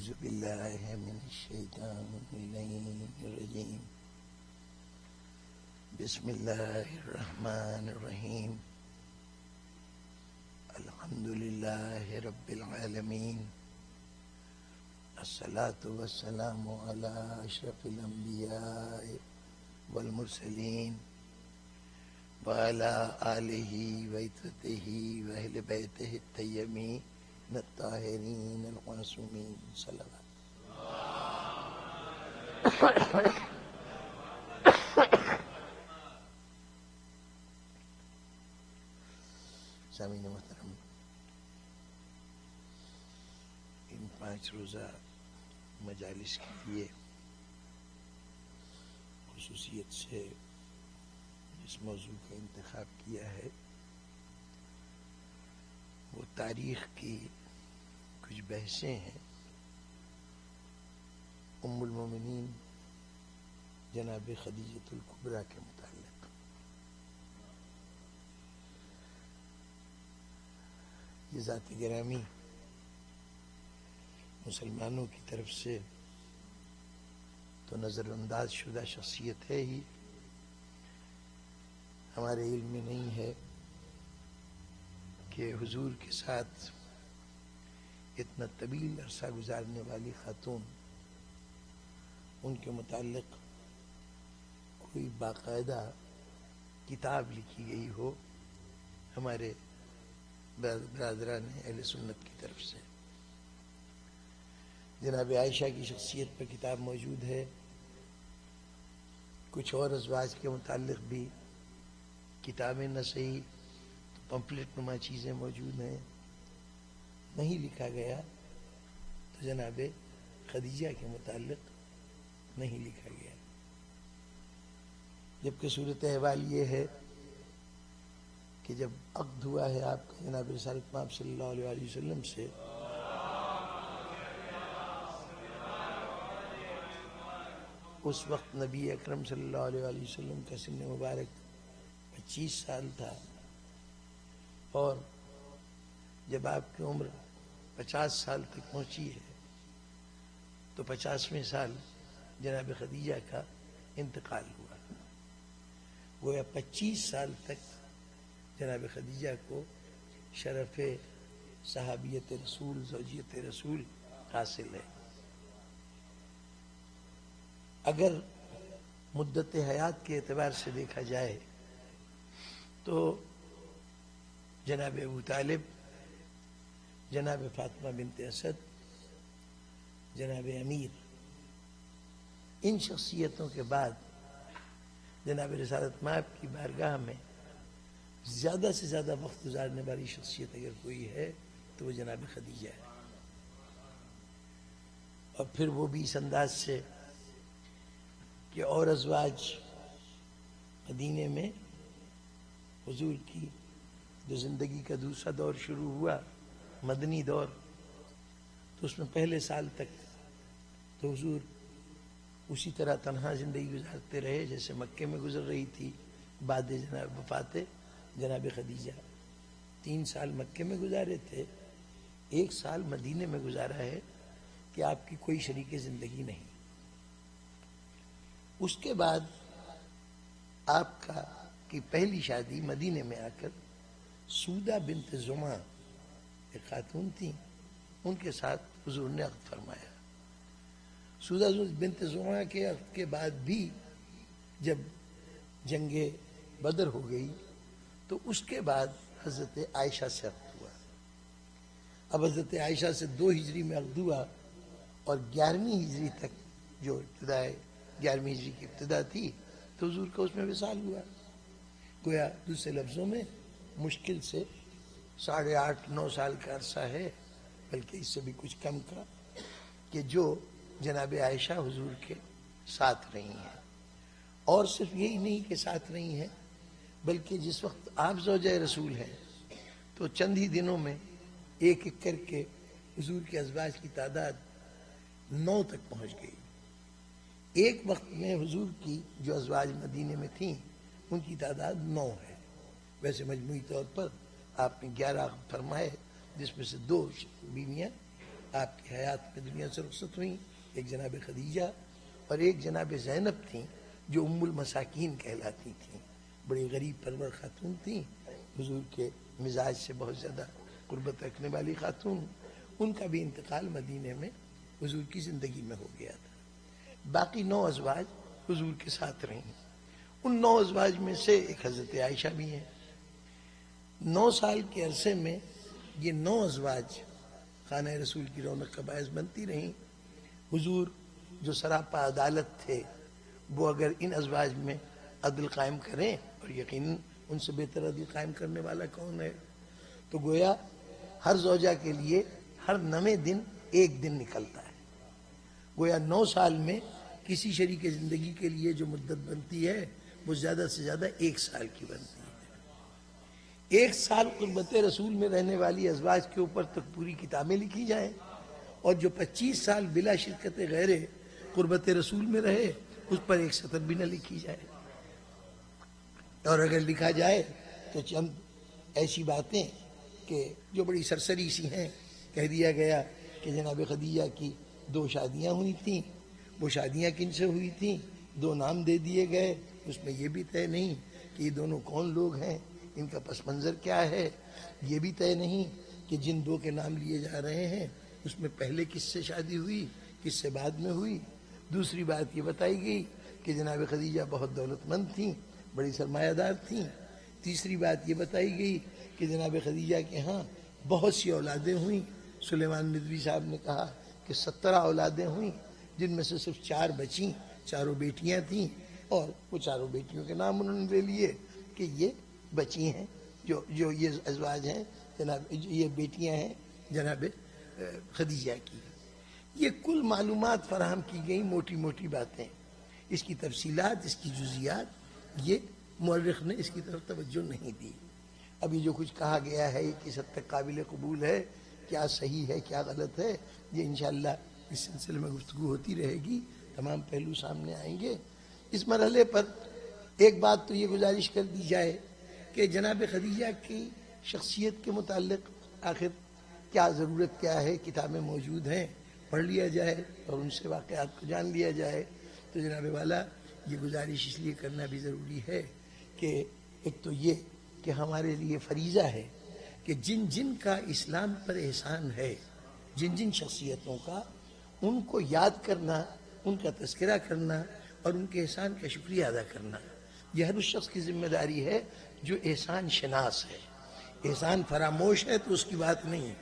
أعوذ بالله من الشيطان الرجيم بسم الله الرحمن الرحيم الحمد لله رب العالمين الصلاة والسلام على أشرف الأنبياء والمرسلين وعلى آله وعترته وأهل بيته الطيبين الطاهرين المعصومين صلوات سامعین محترم، ان 5 روزہ مجالس کے لیے خصوصیت سے جس موضوع کا انتخاب کیا ہے وہ تاریخ کی کچھ بحثیں ہیں ام المومنین جناب خدیجۃ الکبریٰ کے متعلق۔ یہ ذات گرامی مسلمانوں کی طرف سے تو نظر انداز شدہ شخصیت ہے ہی، ہمارے علم میں نہیں ہے کہ حضور کے ساتھ اتنا طویل عرصہ گزارنے والی خاتون، ان کے متعلق کوئی باقاعدہ کتاب لکھی گئی ہو ہمارے برادران اہل سنت کی طرف سے۔ جناب عائشہ کی شخصیت پر کتاب موجود ہے، کچھ اور ازواج کے متعلق بھی کتابیں نہ صحیح تو پمفلٹ نما چیزیں موجود ہیں۔ نہیں لکھا گیا تو جناب خدیجہ کے متعلق نہیں لکھا گیا، جبکہ صورت احوال یہ ہے کہ جب عقد ہوا ہے آپ کا جناب رسالت مآب صلی اللہ علیہ وسلم سے، اس وقت نبی اکرم صلی اللہ علیہ وسلم کا سن مبارک 25 سال تھا، اور جب آپ کی عمر 50 سال تک پہنچی ہے تو 50ویں سال جناب خدیجہ کا انتقال ہوا۔ گویا 25 سال تک جناب خدیجہ کو شرف صحابیت رسول، زوجیت رسول حاصل ہے۔ اگر مدت حیات کے اعتبار سے دیکھا جائے تو جناب ابو طالب، جناب فاطمہ بنت اسد، جناب امیر، ان شخصیتوں کے بعد جناب رسالت مآب کی بارگاہ میں زیادہ سے زیادہ وقت گزارنے والی شخصیت اگر کوئی ہے تو وہ جناب خدیجہ ہے، اور پھر وہ بھی اس انداز سے کہ اور ازواج مدینے میں حضور کی جو زندگی کا دوسرا دور شروع ہوا، مدنی دور، تو اس میں پہلے سال تک تو حضور اسی طرح تنہا زندگی گزارتے رہے جیسے مکے میں گزر رہی تھی۔ بعد جناب وفات جناب خدیجہ 3 سال مکے میں گزارے تھے، 1 سال مدینے میں گزارا ہے کہ آپ کی کوئی شریک زندگی نہیں۔ اس کے بعد آپ کی پہلی شادی مدینے میں آ کر سودہ بنت زمعہ ایک خاتون تھیں، ان کے ساتھ حضور نے عقد فرمایا۔ سودہ بنت زمعہ کے عقد کے بعد بھی جب جنگ بدر ہو گئی تو اس کے بعد حضرت عائشہ سے عقد ہوا۔ اب حضرت عائشہ سے 2 ہجری میں عقد ہوا، اور 11ویں ہجری تک جو ابتدا 11ویں ہجری کی ابتدا تھی تو حضور کا اس میں وصال ہوا۔ گویا دوسرے لفظوں میں مشکل سے 8.5-9 سال کا عرصہ ہے، بلکہ اس سے بھی کچھ کم کا، کہ جو جناب عائشہ حضور کے ساتھ رہی ہیں۔ اور صرف یہی نہیں کہ ساتھ رہی ہیں، بلکہ جس وقت آپ زوجہ رسول ہیں تو چند ہی دنوں میں ایک ایک کر کے حضور کے ازواج کی تعداد 9 تک پہنچ گئی۔ ایک وقت میں حضور کی جو ازواج مدینے میں تھیں ان کی تعداد 9 ہے۔ ویسے مجموعی طور پر آپ نے 11 فرمائے، جس میں سے 2 بیویاں آپ کی حیات میں دنیا سے رخصت ہوئیں، ایک جناب خدیجہ اور ایک جناب زینب تھیں جو ام المساکین کہلاتی تھیں، بڑی غریب پرور خاتون تھیں، حضور کے مزاج سے بہت زیادہ قربت رکھنے والی خاتون. ان کا بھی انتقال مدینے میں حضور کی زندگی میں ہو گیا تھا. باقی 9 ازواج حضور کے ساتھ رہیں. ان 9 ازواج میں سے ایک حضرت عائشہ بھی ہیں. 9 سال کے عرصے میں یہ 9 ازواج خانہ رسول کی رونق کا باعث بنتی رہیں. حضور جو سراپا عدالت تھے، وہ اگر ان ازواج میں عدل قائم کریں، اور یقیناً ان سے بہتر عدل قائم کرنے والا کون ہے، تو گویا ہر زوجہ کے لیے ہر 9ویں دن ایک دن نکلتا ہے. گویا 9 سال میں کسی شریک زندگی کے لیے جو مدت بنتی ہے وہ زیادہ سے زیادہ 1 سال کی بنتی ہے. 1 سال قربت رسول میں رہنے والی ازواج کے اوپر تک پوری کتابیں لکھی جائیں، اور جو 25 سال بلا شرکت غیر قربت رسول میں رہے اس پر 1 سطر بھی نہ لکھی جائے. اور اگر لکھا جائے تو چند ایسی باتیں کہ جو بڑی سرسری سی ہیں. کہہ دیا گیا کہ جناب خدیجہ کی 2 شادیاں ہوئی تھیں، وہ شادیاں کن سے ہوئی تھیں، 2 نام دے دیے گئے، اس میں یہ بھی طے نہیں کہ یہ دونوں کون لوگ ہیں، ان کا پس منظر کیا ہے. یہ بھی طے نہیں کہ جن 2 کے نام لیے جا رہے ہیں اس میں پہلے کس سے شادی ہوئی، کس سے بعد میں ہوئی. دوسری بات یہ بتائی گئی کہ جناب خدیجہ بہت دولت مند تھیں، بڑی سرمایہ دار تھیں. تیسری بات یہ بتائی گئی کہ جناب خدیجہ کے ہاں بہت سی اولادیں ہوئیں. سلیمان ندوی صاحب نے کہا کہ 17 اولادیں ہوئیں، جن میں سے صرف 4 بچیں، 4 بیٹیاں تھیں، اور وہ 4 بیٹیوں کے نام انہوں نے لے لیے کہ یہ بچی ہیں، جو یہ ازواج ہیں جناب، یہ بیٹیاں ہیں جناب خدیجہ کی. یہ کل معلومات فراہم کی گئی، موٹی موٹی باتیں. اس کی تفصیلات، اس کی جزیات، یہ مورخ نے اس کی طرف توجہ نہیں دی. ابھی جو کچھ کہا گیا ہے یہ کس حد تک قابل قبول ہے، کیا صحیح ہے کیا غلط ہے، یہ انشاءاللہ اس سلسلے میں گفتگو ہوتی رہے گی، تمام پہلو سامنے آئیں گے. اس مرحلے پر ایک بات تو یہ گزارش کر دی جائے کہ جناب خدیجہ کی شخصیت کے متعلق آخر کیا ضرورت کیا ہے. کتابیں موجود ہیں، پڑھ لیا جائے اور ان سے واقعات کو جان لیا جائے. تو جناب والا یہ گزارش اس لیے کرنا بھی ضروری ہے کہ ایک تو یہ کہ ہمارے لیے فریضہ ہے کہ جن جن کا اسلام پر احسان ہے، جن جن شخصیتوں کا، ان کو یاد کرنا، ان کا تذکرہ کرنا اور ان کے احسان کا شکریہ ادا کرنا، یہ ہر اس شخص کی ذمہ داری ہے جو احسان شناس ہے. احسان فراموش ہے تو اس کی بات نہیں ہے.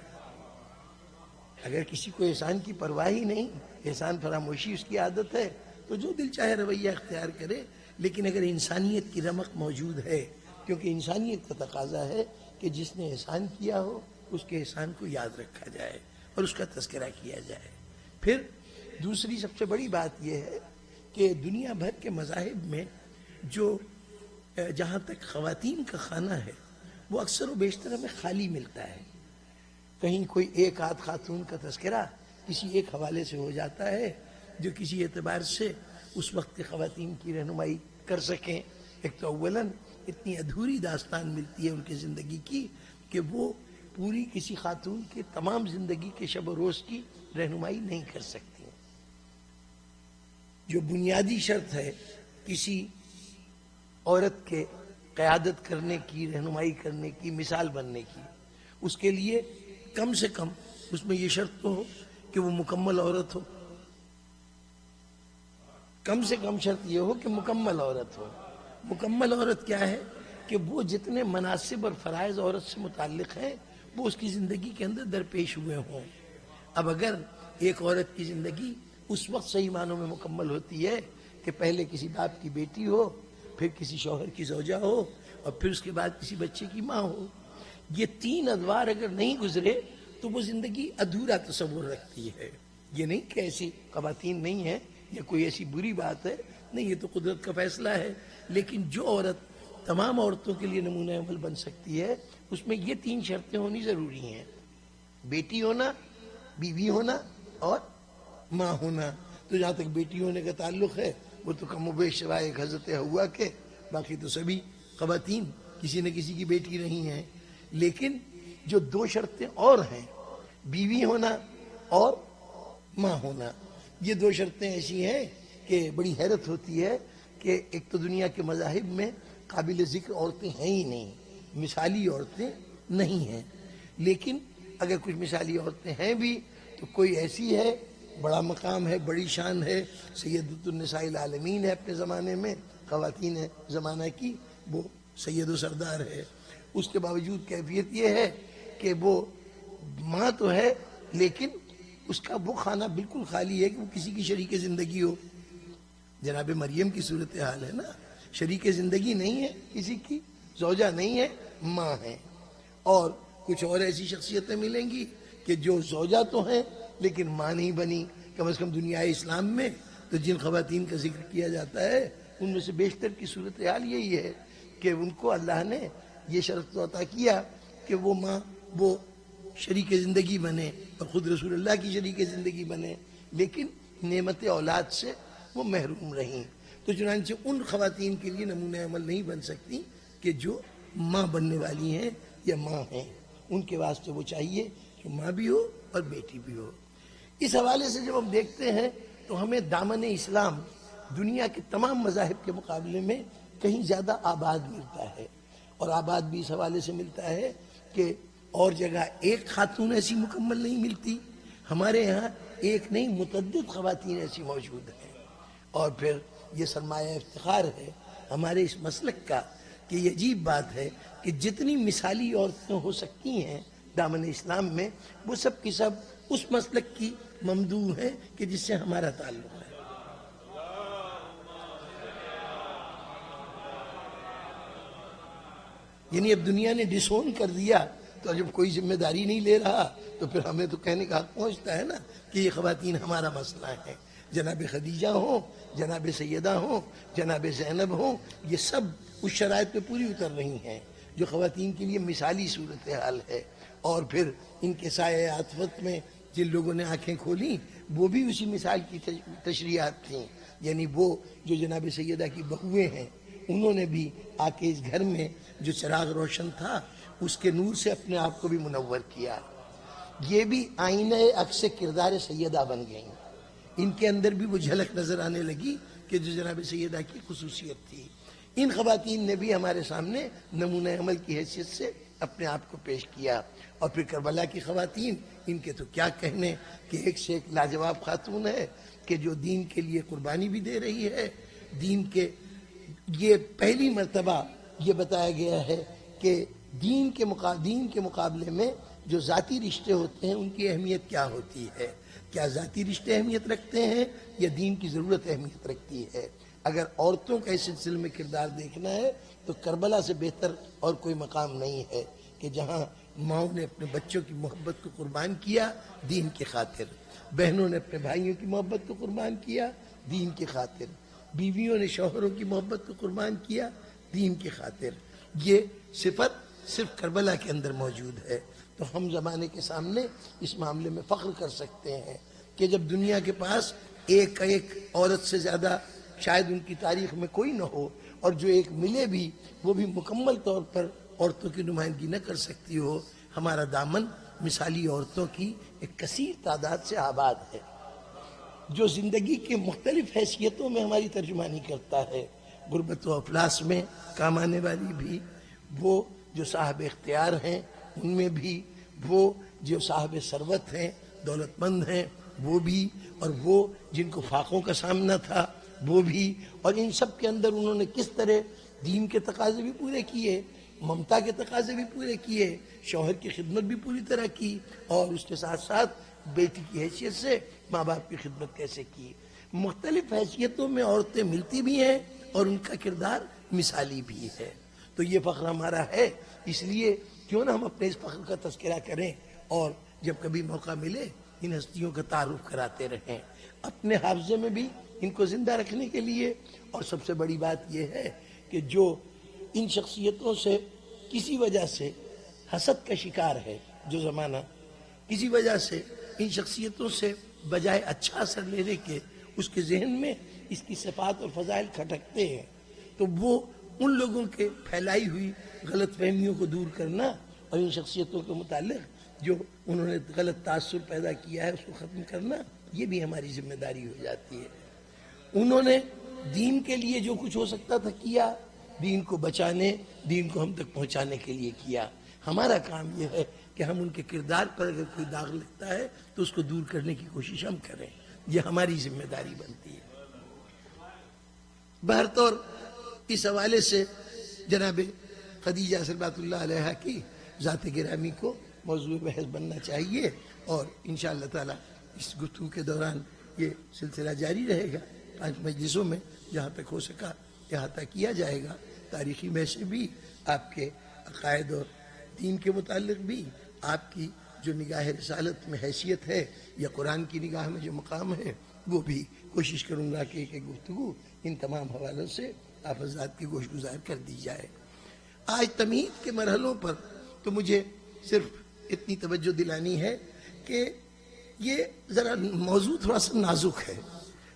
اگر کسی کو احسان کی پرواہ ہی نہیں، احسان فراموشی اس کی عادت ہے، تو جو دل چاہے رویہ اختیار کرے. لیکن اگر انسانیت کی رمق موجود ہے، کیونکہ انسانیت کا تقاضا ہے کہ جس نے احسان کیا ہو اس کے احسان کو یاد رکھا جائے اور اس کا تذکرہ کیا جائے. پھر دوسری سب سے بڑی بات یہ ہے کہ دنیا بھر کے مذاہب میں جو جہاں تک خواتین کا خانہ ہے وہ اکثر و بیشتر ہمیں خالی ملتا ہے. کہیں کوئی ایک آدھ خاتون کا تذکرہ کسی ایک حوالے سے ہو جاتا ہے جو کسی اعتبار سے اس وقت کے خواتین کی رہنمائی کر سکیں. ایک تو اولاً اتنی ادھوری داستان ملتی ہے ان کی زندگی کی کہ وہ پوری کسی خاتون کے تمام زندگی کے شب و روز کی رہنمائی نہیں کر سکتی. جو بنیادی شرط ہے کسی عورت کے قیادت کرنے کی، رہنمائی کرنے کی، مثال بننے کی، اس کے لیے کم سے کم اس میں یہ شرط تو ہو کہ وہ مکمل عورت ہو. کم سے کم شرط یہ ہو کہ مکمل عورت ہو. مکمل عورت کیا ہے کہ وہ جتنے مناسب اور فرائض عورت سے متعلق ہیں وہ اس کی زندگی کے اندر درپیش ہوئے ہوں. اب اگر ایک عورت کی زندگی اس وقت صحیح معنوں میں مکمل ہوتی ہے کہ پہلے کسی باپ کی بیٹی ہو، پھر کسی شوہر کی زوجہ ہو، اور پھر اس کے بعد کسی بچے کی ماں ہو. یہ 3 ادوار اگر نہیں گزرے تو وہ زندگی ادھورا تصور رکھتی ہے. یہ نہیں کہ ایسی خواتین نہیں ہیں یا کوئی ایسی بری بات ہے، نہیں، یہ تو قدرت کا فیصلہ ہے. لیکن جو عورت تمام عورتوں کے لیے نمونہ عمل بن سکتی ہے اس میں یہ 3 شرطیں ہونی ضروری ہیں: بیٹی ہونا، بیوی ہونا اور ماں ہونا. تو جہاں تک بیٹی ہونے کا تعلق ہے وہ تو کم و بیش سوائے ایک حضرت حوا کے باقی تو سبھی خواتین کسی نہ کسی کی بیٹی رہی ہیں. لیکن جو 2 شرطیں اور ہیں، بیوی ہونا اور ماں ہونا، یہ دو شرطیں ایسی ہیں کہ بڑی حیرت ہوتی ہے کہ ایک تو دنیا کے مذاہب میں قابل ذکر عورتیں ہیں ہی نہیں، مثالی عورتیں نہیں ہیں، لیکن اگر کچھ مثالی عورتیں ہیں بھی تو کوئی ایسی ہے، بڑا مقام ہے، بڑی شان ہے، سیدۃ النساء العالمین ہے اپنے زمانے میں، خواتین زمانہ کی وہ سید و سردار ہے۔ اس کے باوجود کیفیت یہ ہے کہ وہ ماں تو ہے لیکن اس کا وہ خانہ بالکل خالی ہے کہ وہ کسی کی شریک زندگی ہو۔ جناب مریم کی صورتحال ہے نا، شریک زندگی نہیں ہے کسی کی، زوجہ نہیں ہے، ماں ہے۔ اور کچھ اور ایسی شخصیتیں ملیں گی کہ جو زوجہ تو ہیں لیکن ماں نہیں بنی، کم از کم دنیا اسلام میں تو جن خواتین کا ذکر کیا جاتا ہے ان میں سے بیشتر کی صورتحال یہی ہے کہ ان کو اللہ نے یہ شرط تو عطا کیا کہ وہ ماں، وہ شریک زندگی بنے اور خود رسول اللہ کی شریک زندگی بنے، لیکن نعمت اولاد سے وہ محروم رہیں۔ تو چنانچہ ان خواتین کے لیے نمونہ عمل نہیں بن سکتی کہ جو ماں بننے والی ہیں یا ماں ہیں، ان کے واسطے وہ چاہیے کہ ماں بھی ہو اور بیٹی بھی ہو۔ اس حوالے سے جب ہم دیکھتے ہیں تو ہمیں دامن اسلام دنیا کے تمام مذاہب کے مقابلے میں کہیں زیادہ آباد ملتا ہے، اور آباد بھی اس حوالے سے ملتا ہے کہ اور جگہ ایک خاتون ایسی مکمل نہیں ملتی، ہمارے یہاں ایک نہیں متعدد خواتین ایسی موجود ہیں۔ اور پھر یہ سرمایہ افتخار ہے ہمارے اس مسلک کا کہ یہ عجیب بات ہے کہ جتنی مثالی عورتیں ہو سکتی ہیں دامن اسلام میں، وہ سب کی سب اس مسلک کی ممدوح ہیں کہ جس سے ہمارا تعلق ہے۔ یعنی اب دنیا نے ڈسون کر دیا تو جب کوئی ذمہ داری نہیں لے رہا تو پھر ہمیں تو کہنے کا حق پہنچتا ہے نا کہ یہ خواتین ہمارا مسئلہ ہے۔ جناب خدیجہ ہوں، جناب سیدہ ہوں، جناب زینب ہوں، یہ سب اس شرائط پہ پوری اتر رہی ہیں جو خواتین کے لیے مثالی صورتحال ہے۔ اور پھر ان کے سایہ عاطفت میں جن لوگوں نے آنکھیں کھولیں وہ بھی اسی مثال کی تشریحات تھیں، یعنی وہ جو جناب سیدہ کی بہویں ہیں انہوں نے بھی آ کے اس گھر میں جو چراغ روشن تھا اس کے نور سے اپنے آپ کو بھی منور کیا۔ یہ بھی آئینہ عکس کردار سیدہ بن گئیں، ان کے اندر بھی وہ جھلک نظر آنے لگی کہ جو جناب سیدہ کی خصوصیت تھی۔ ان خواتین نے بھی ہمارے سامنے نمونہ عمل کی حیثیت سے اپنے آپ کو پیش کیا۔ اور پھر کربلا کی خواتین، ان کے تو کیا کہنے کہ ایک سے ایک لاجواب خاتون ہے کہ جو دین کے لیے قربانی بھی دے رہی ہے۔ دین کے یہ پہلی مرتبہ یہ بتایا گیا ہے کہ دین کے مقابلے میں جو ذاتی رشتے ہوتے ہیں ان کی اہمیت کیا ہوتی ہے، کیا ذاتی رشتے اہمیت رکھتے ہیں یا دین کی ضرورت اہمیت رکھتی ہے۔ اگر عورتوں کا اس سلسلے میں کردار دیکھنا ہے تو کربلا سے بہتر اور کوئی مقام نہیں ہے کہ جہاں ماؤں نے اپنے بچوں کی محبت کو قربان کیا دین کی خاطر، بہنوں نے اپنے بھائیوں کی محبت کو قربان کیا دین کی خاطر، بیویوں نے شوہروں کی محبت کو قربان کیا دین کی خاطر۔ یہ صفت صرف کربلا کے اندر موجود ہے۔ تو ہم زمانے کے سامنے اس معاملے میں فخر کر سکتے ہیں کہ جب دنیا کے پاس ایک عورت سے زیادہ شاید ان کی تاریخ میں کوئی نہ ہو، اور جو ایک ملے بھی وہ بھی مکمل طور پر عورتوں کی نمائندگی نہ کر سکتی ہو، ہمارا دامن مثالی عورتوں کی ایک کثیر تعداد سے آباد ہے جو زندگی کے مختلف حیثیتوں میں ہماری ترجمانی کرتا ہے، غربت و افلاس میں کام آنے والی بھی، وہ جو صاحب اختیار ہیں ان میں بھی، وہ جو صاحب ثروت ہیں، دولت مند ہیں وہ بھی، اور وہ جن کو فاقوں کا سامنا تھا وہ بھی، اور ان سب کے اندر انہوں نے کس طرح دین کے تقاضے بھی پورے کیے، ممتا کے تقاضے بھی پورے کیے، شوہر کی خدمت بھی پوری طرح کی، اور اس کے ساتھ ساتھ بیٹی کی حیثیت سے ماں باپ کی خدمت کیسے کی۔ مختلف حیثیتوں میں عورتیں ملتی بھی ہیں اور ان کا کردار مثالی بھی ہے۔ تو یہ فخر ہمارا ہے، اس لیے کیوں نہ ہم اپنے اس فخر کا تذکرہ کریں اور جب کبھی موقع ملے ان ہستیوں کا تعارف کراتے رہیں اپنے حافظے میں بھی ان کو زندہ رکھنے کے لیے۔ اور سب سے بڑی بات یہ ہے کہ جو ان شخصیتوں سے کسی وجہ سے حسد کا شکار ہے، جو زمانہ کسی وجہ سے ان شخصیتوں سے بجائے اچھا اثر لینے کے اس کے ذہن میں اس کی صفات اور فضائل کھٹکتے ہیں، تو وہ ان لوگوں کے پھیلائی ہوئی غلط فہمیوں کو دور کرنا اور ان شخصیتوں کے متعلق جو انہوں نے غلط تاثر پیدا کیا ہے اس کو ختم کرنا، یہ بھی ہماری ذمہ داری ہو جاتی ہے۔ انہوں نے دین کے لیے جو کچھ ہو سکتا تھا کیا، دین کو بچانے، دین کو ہم تک پہنچانے کے لیے کیا۔ ہمارا کام یہ ہے کہ ہم ان کے کردار پر اگر کوئی داغ لگتا ہے تو اس کو دور کرنے کی کوشش ہم کریں، یہ ہماری ذمہ داری بنتی ہے۔ بہرطور اس حوالے سے جناب خدیجہ صلوات اللہ علیہا کی ذات گرامی کو موضوع بحث بننا چاہیے، اور انشاءاللہ تعالی اس گفتگو کے دوران یہ سلسلہ جاری رہے گا۔ 5 مجلسوں میں جہاں تک ہو سکا احاطہ کیا جائے گا، تاریخی بحثیں بھی، آپ کے عقائد اور دین کے متعلق بھی، آپ کی جو نگاہ رسالت میں حیثیت ہے یا قرآن کی نگاہ میں جو مقام ہے وہ بھی کوشش کروں گا کہ ایک گفتگو ان تمام حوالوں سے آپ حضرات کی گوش گزار کر دی جائے۔ آج تمہید کے مرحلوں پر تو مجھے صرف اتنی توجہ دلانی ہے کہ یہ ذرا موضوع تھوڑا سا نازک ہے۔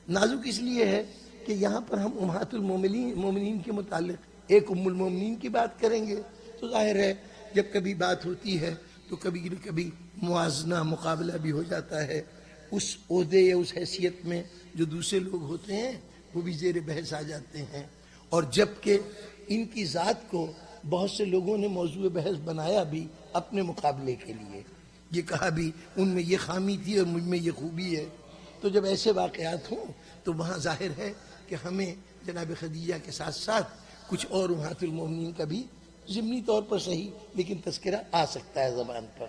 نازک اس لیے ہے کہ یہاں پر ہم امہات المومنین کے متعلق ایک ام المومنین کی بات کریں گے، تو ظاہر ہے جب کبھی بات ہوتی ہے تو کبھی نہ کبھی موازنہ مقابلہ بھی ہو جاتا ہے۔ اس عہدے یا اس حیثیت میں جو دوسرے لوگ ہوتے ہیں وہ بھی زیر بحث آ جاتے ہیں، اور جبکہ ان کی ذات کو بہت سے لوگوں نے موضوع بحث بنایا بھی اپنے مقابلے کے لیے، یہ کہا بھی ان میں یہ خامی تھی اور مجھ میں یہ خوبی ہے۔ تو جب ایسے واقعات ہوں تو وہاں ظاہر ہے کہ ہمیں جناب خدیجہ کے ساتھ ساتھ کچھ اور امہات المومنین کا بھی ضمنی طور پر صحیح لیکن تذکرہ آ سکتا ہے زبان پر۔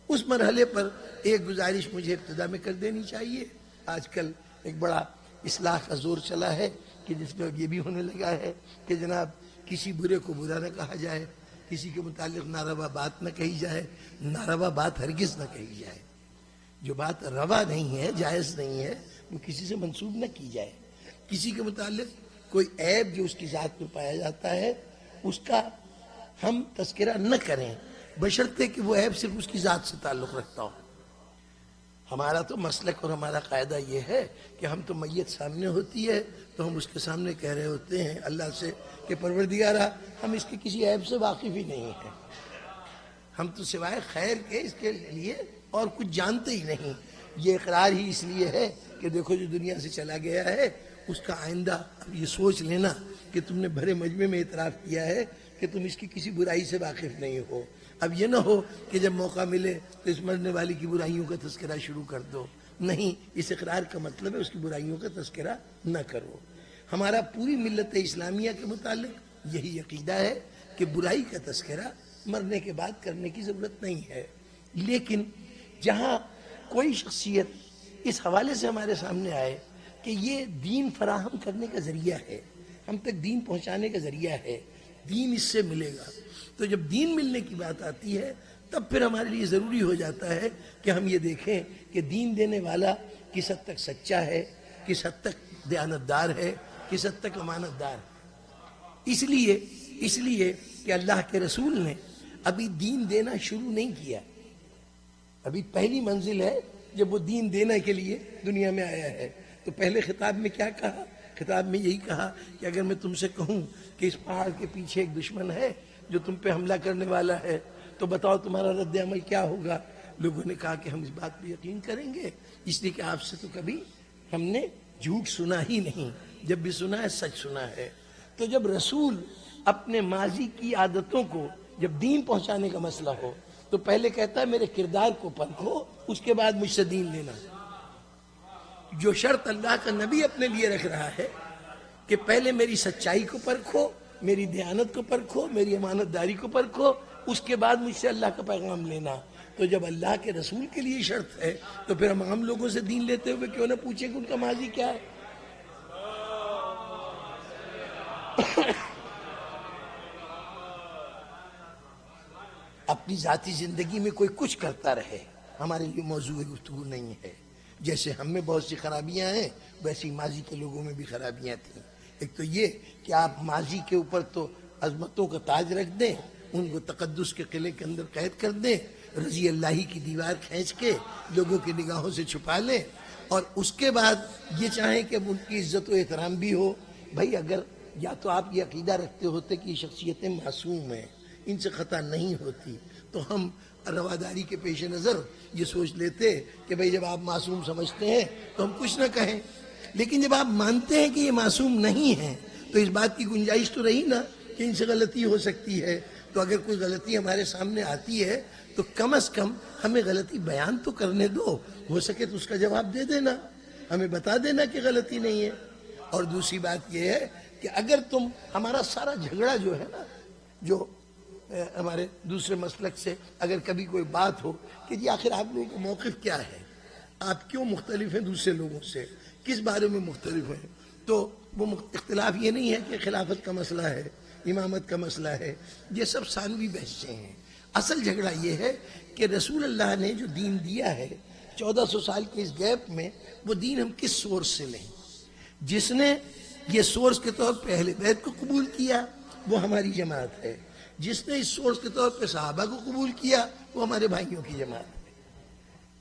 اس مرحلے پر ایک گزارش مجھے ابتدا میں کر دینی چاہیے۔ آج کل ایک بڑا اصلاح کا زور چلا ہے کہ جس میں اب یہ بھی ہونے لگا ہے کہ جناب کسی برے کو برا نہ کہا جائے، کسی کے متعلق ناروا بات نہ کہی جائے، ناروا بات ہرگز نہ کہی جائے۔ جو بات روا نہیں ہے، جائز نہیں ہے، وہ کسی سے منسوب نہ کی جائے۔ کسی کے متعلق کوئی عیب جو اس کی ذات میں پایا جاتا ہے اس کا ہم تذکرہ نہ کریں، بشرطے کہ وہ عیب صرف اس کی ذات سے تعلق رکھتا ہو۔ ہمارا تو مسلک اور ہمارا قاعدہ یہ ہے کہ ہم تو میت سامنے ہوتی ہے تو ہم اس کے سامنے کہہ رہے ہوتے ہیں اللہ سے کہ پروردگارا ہم اس کے کسی عیب سے واقف ہی نہیں ہیں، ہم تو سوائے خیر کے اس کے لیے اور کچھ جانتے ہی نہیں۔ یہ اقرار ہی اس لیے ہے کہ دیکھو جو دنیا سے چلا گیا ہے اس کا آئندہ اب یہ سوچ لینا کہ تم نے بھرے مجمع میں اعتراف کیا ہے کہ تم اس کی کسی برائی سے واقف نہیں ہو۔ اب یہ نہ ہو کہ جب موقع ملے تو اس مرنے والی کی برائیوں کا تذکرہ شروع کر دو، نہیں، اس اقرار کا مطلب ہے اس کی برائیوں کا تذکرہ نہ کرو۔ ہمارا پوری ملت اسلامیہ کے متعلق یہی عقیدہ ہے کہ برائی کا تذکرہ مرنے کے بعد کرنے کی ضرورت نہیں ہے، لیکن جہاں کوئی شخصیت اس حوالے سے ہمارے سامنے آئے کہ یہ دین فراہم کرنے کا ذریعہ ہے، ہم تک دین پہنچانے کا ذریعہ ہے، دین اس سے ملے گا، تو جب دین ملنے کی بات آتی ہے تب پھر ہمارے لیے ضروری ہو جاتا ہے کہ ہم یہ دیکھیں کہ دین دینے والا کس حد تک سچا ہے، کس حد تک دیانتدار ہے، کس حد تک امانت دار ہے۔ اس لیے کہ اللہ کے رسول نے ابھی دین دینا شروع نہیں کیا، ابھی پہلی منزل ہے جب وہ دین دینے کے لیے دنیا میں آیا ہے۔ تو پہلے خطاب میں کیا کہا؟ خطاب میں یہی کہا کہ اگر میں تم سے کہوں کہ اس پہاڑ کے پیچھے ایک دشمن ہے جو تم پہ حملہ کرنے والا ہے تو بتاؤ تمہارا رد عمل کیا ہوگا؟ لوگوں نے کہا کہ ہم اس بات پہ یقین کریں گے، اس لیے کہ آپ سے تو کبھی ہم نے جھوٹ سنا ہی نہیں، جب بھی سنا ہے سچ سنا ہے۔ تو جب رسول اپنے ماضی کی عادتوں کو جب دین پہنچانے کا مسئلہ ہو تو پہلے کہتا ہے میرے کردار کو پرکھو، اس کے بعد مجھ سے دین لینا۔ جو شرط اللہ کا نبی اپنے لیے رکھ رہا ہے کہ پہلے میری سچائی کو پرکھو، میری دیانت کو پرکھو، میری امانت داری کو پرکھو، اس کے بعد مجھ سے اللہ کا پیغام لینا۔ تو جب اللہ کے رسول کے لیے شرط ہے تو پھر ہم عام لوگوں سے دین لیتے ہوئے کیوں نہ پوچھیں کہ ان کا ماضی کیا ہے؟ اپنی ذاتی زندگی میں کوئی کچھ کرتا رہے ہمارے لیے موضوع گفتگو نہیں ہے۔ جیسے ہم میں بہت سی خرابیاں ہیں ویسی ماضی کے لوگوں میں بھی خرابیاں تھیں۔ ایک تو یہ کہ آپ ماضی کے اوپر تو عظمتوں کا تاج رکھ دیں، ان کو تقدس کے قلعے کے اندر قید کر دیں، رضی اللہ کی دیوار کھینچ کے لوگوں کی نگاہوں سے چھپا لیں، اور اس کے بعد یہ چاہیں کہ ان کی عزت و احترام بھی ہو۔ بھائی اگر یا تو آپ یہ عقیدہ رکھتے ہوتے کہ یہ شخصیتیں معصوم ہیں، ان سے خطا نہیں ہوتی، تو ہم رواداری کے پیش نظر یہ سوچ لیتے کہ بھئی جب آپ معصوم سمجھتے ہیں تو ہم کچھ نہ کہیں، لیکن جب آپ مانتے ہیں کہ یہ معصوم نہیں ہیں تو اس بات کی گنجائش تو رہی نا کہ ان سے غلطی ہو سکتی ہے. تو اگر کوئی غلطی ہمارے سامنے آتی ہے تو کم از کم ہمیں غلطی بیان تو کرنے دو، ہو سکے تو اس کا جواب دے دینا، ہمیں بتا دینا کہ غلطی نہیں ہے. اور دوسری بات یہ ہے کہ اگر تم ہمارا سارا جھگڑا جو ہے نا، جو ہمارے دوسرے مسلک سے اگر کبھی کوئی بات ہو کہ جی آخر آپ لوگوں کا موقف کیا ہے، آپ کیوں مختلف ہیں دوسرے لوگوں سے، کس بارے میں مختلف ہیں، تو وہ اختلاف یہ نہیں ہے کہ خلافت کا مسئلہ ہے، امامت کا مسئلہ ہے، یہ سب ثانوی بحثیں ہیں. اصل جھگڑا یہ ہے کہ رسول اللہ نے جو دین دیا ہے 1400 سال کے اس گیپ میں، وہ دین ہم کس سورس سے لیں. جس نے یہ سورس کے طور پہ اہل بیت کو قبول کیا وہ ہماری جماعت ہے، جس نے اس سورس کے طور پہ صحابہ کو قبول کیا وہ ہمارے بھائیوں کی جماعت ہے.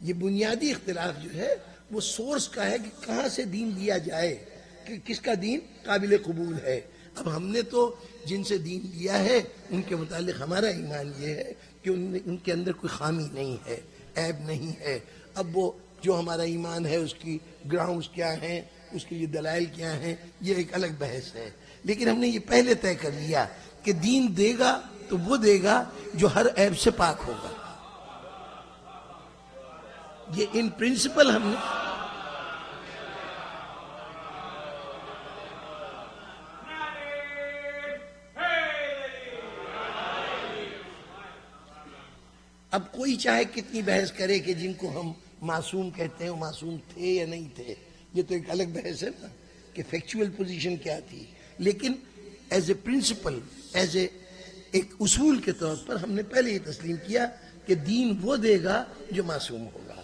یہ بنیادی اختلاف جو ہے وہ سورس کا ہے کہ کہاں سے دین دیا جائے، کہ کس کا دین قابل قبول ہے. اب ہم نے تو جن سے دین لیا ہے ان کے متعلق ہمارا ایمان یہ ہے کہ ان کے اندر کوئی خامی نہیں ہے، عیب نہیں ہے. اب وہ جو ہمارا ایمان ہے اس کی گراؤنڈز کیا ہیں، اس کے لیے دلائل کیا ہیں، یہ ایک الگ بحث ہے. لیکن ہم نے یہ پہلے طے کر لیا کہ دین دے گا تو وہ دے گا جو ہر عیب سے پاک ہوگا. یہ ان پرنسپل ہم نے اب کوئی چاہے کتنی بحث کرے کہ جن کو ہم معصوم کہتے ہیں وہ معصوم تھے یا نہیں تھے، یہ تو ایک الگ بحث ہے نا کہ فیکچول پوزیشن کیا تھی. لیکن as a principle, as a ایک اصول کے طور پر ہم نے پہلے یہ تسلیم کیا کہ دین وہ دے گا جو معصوم ہوگا.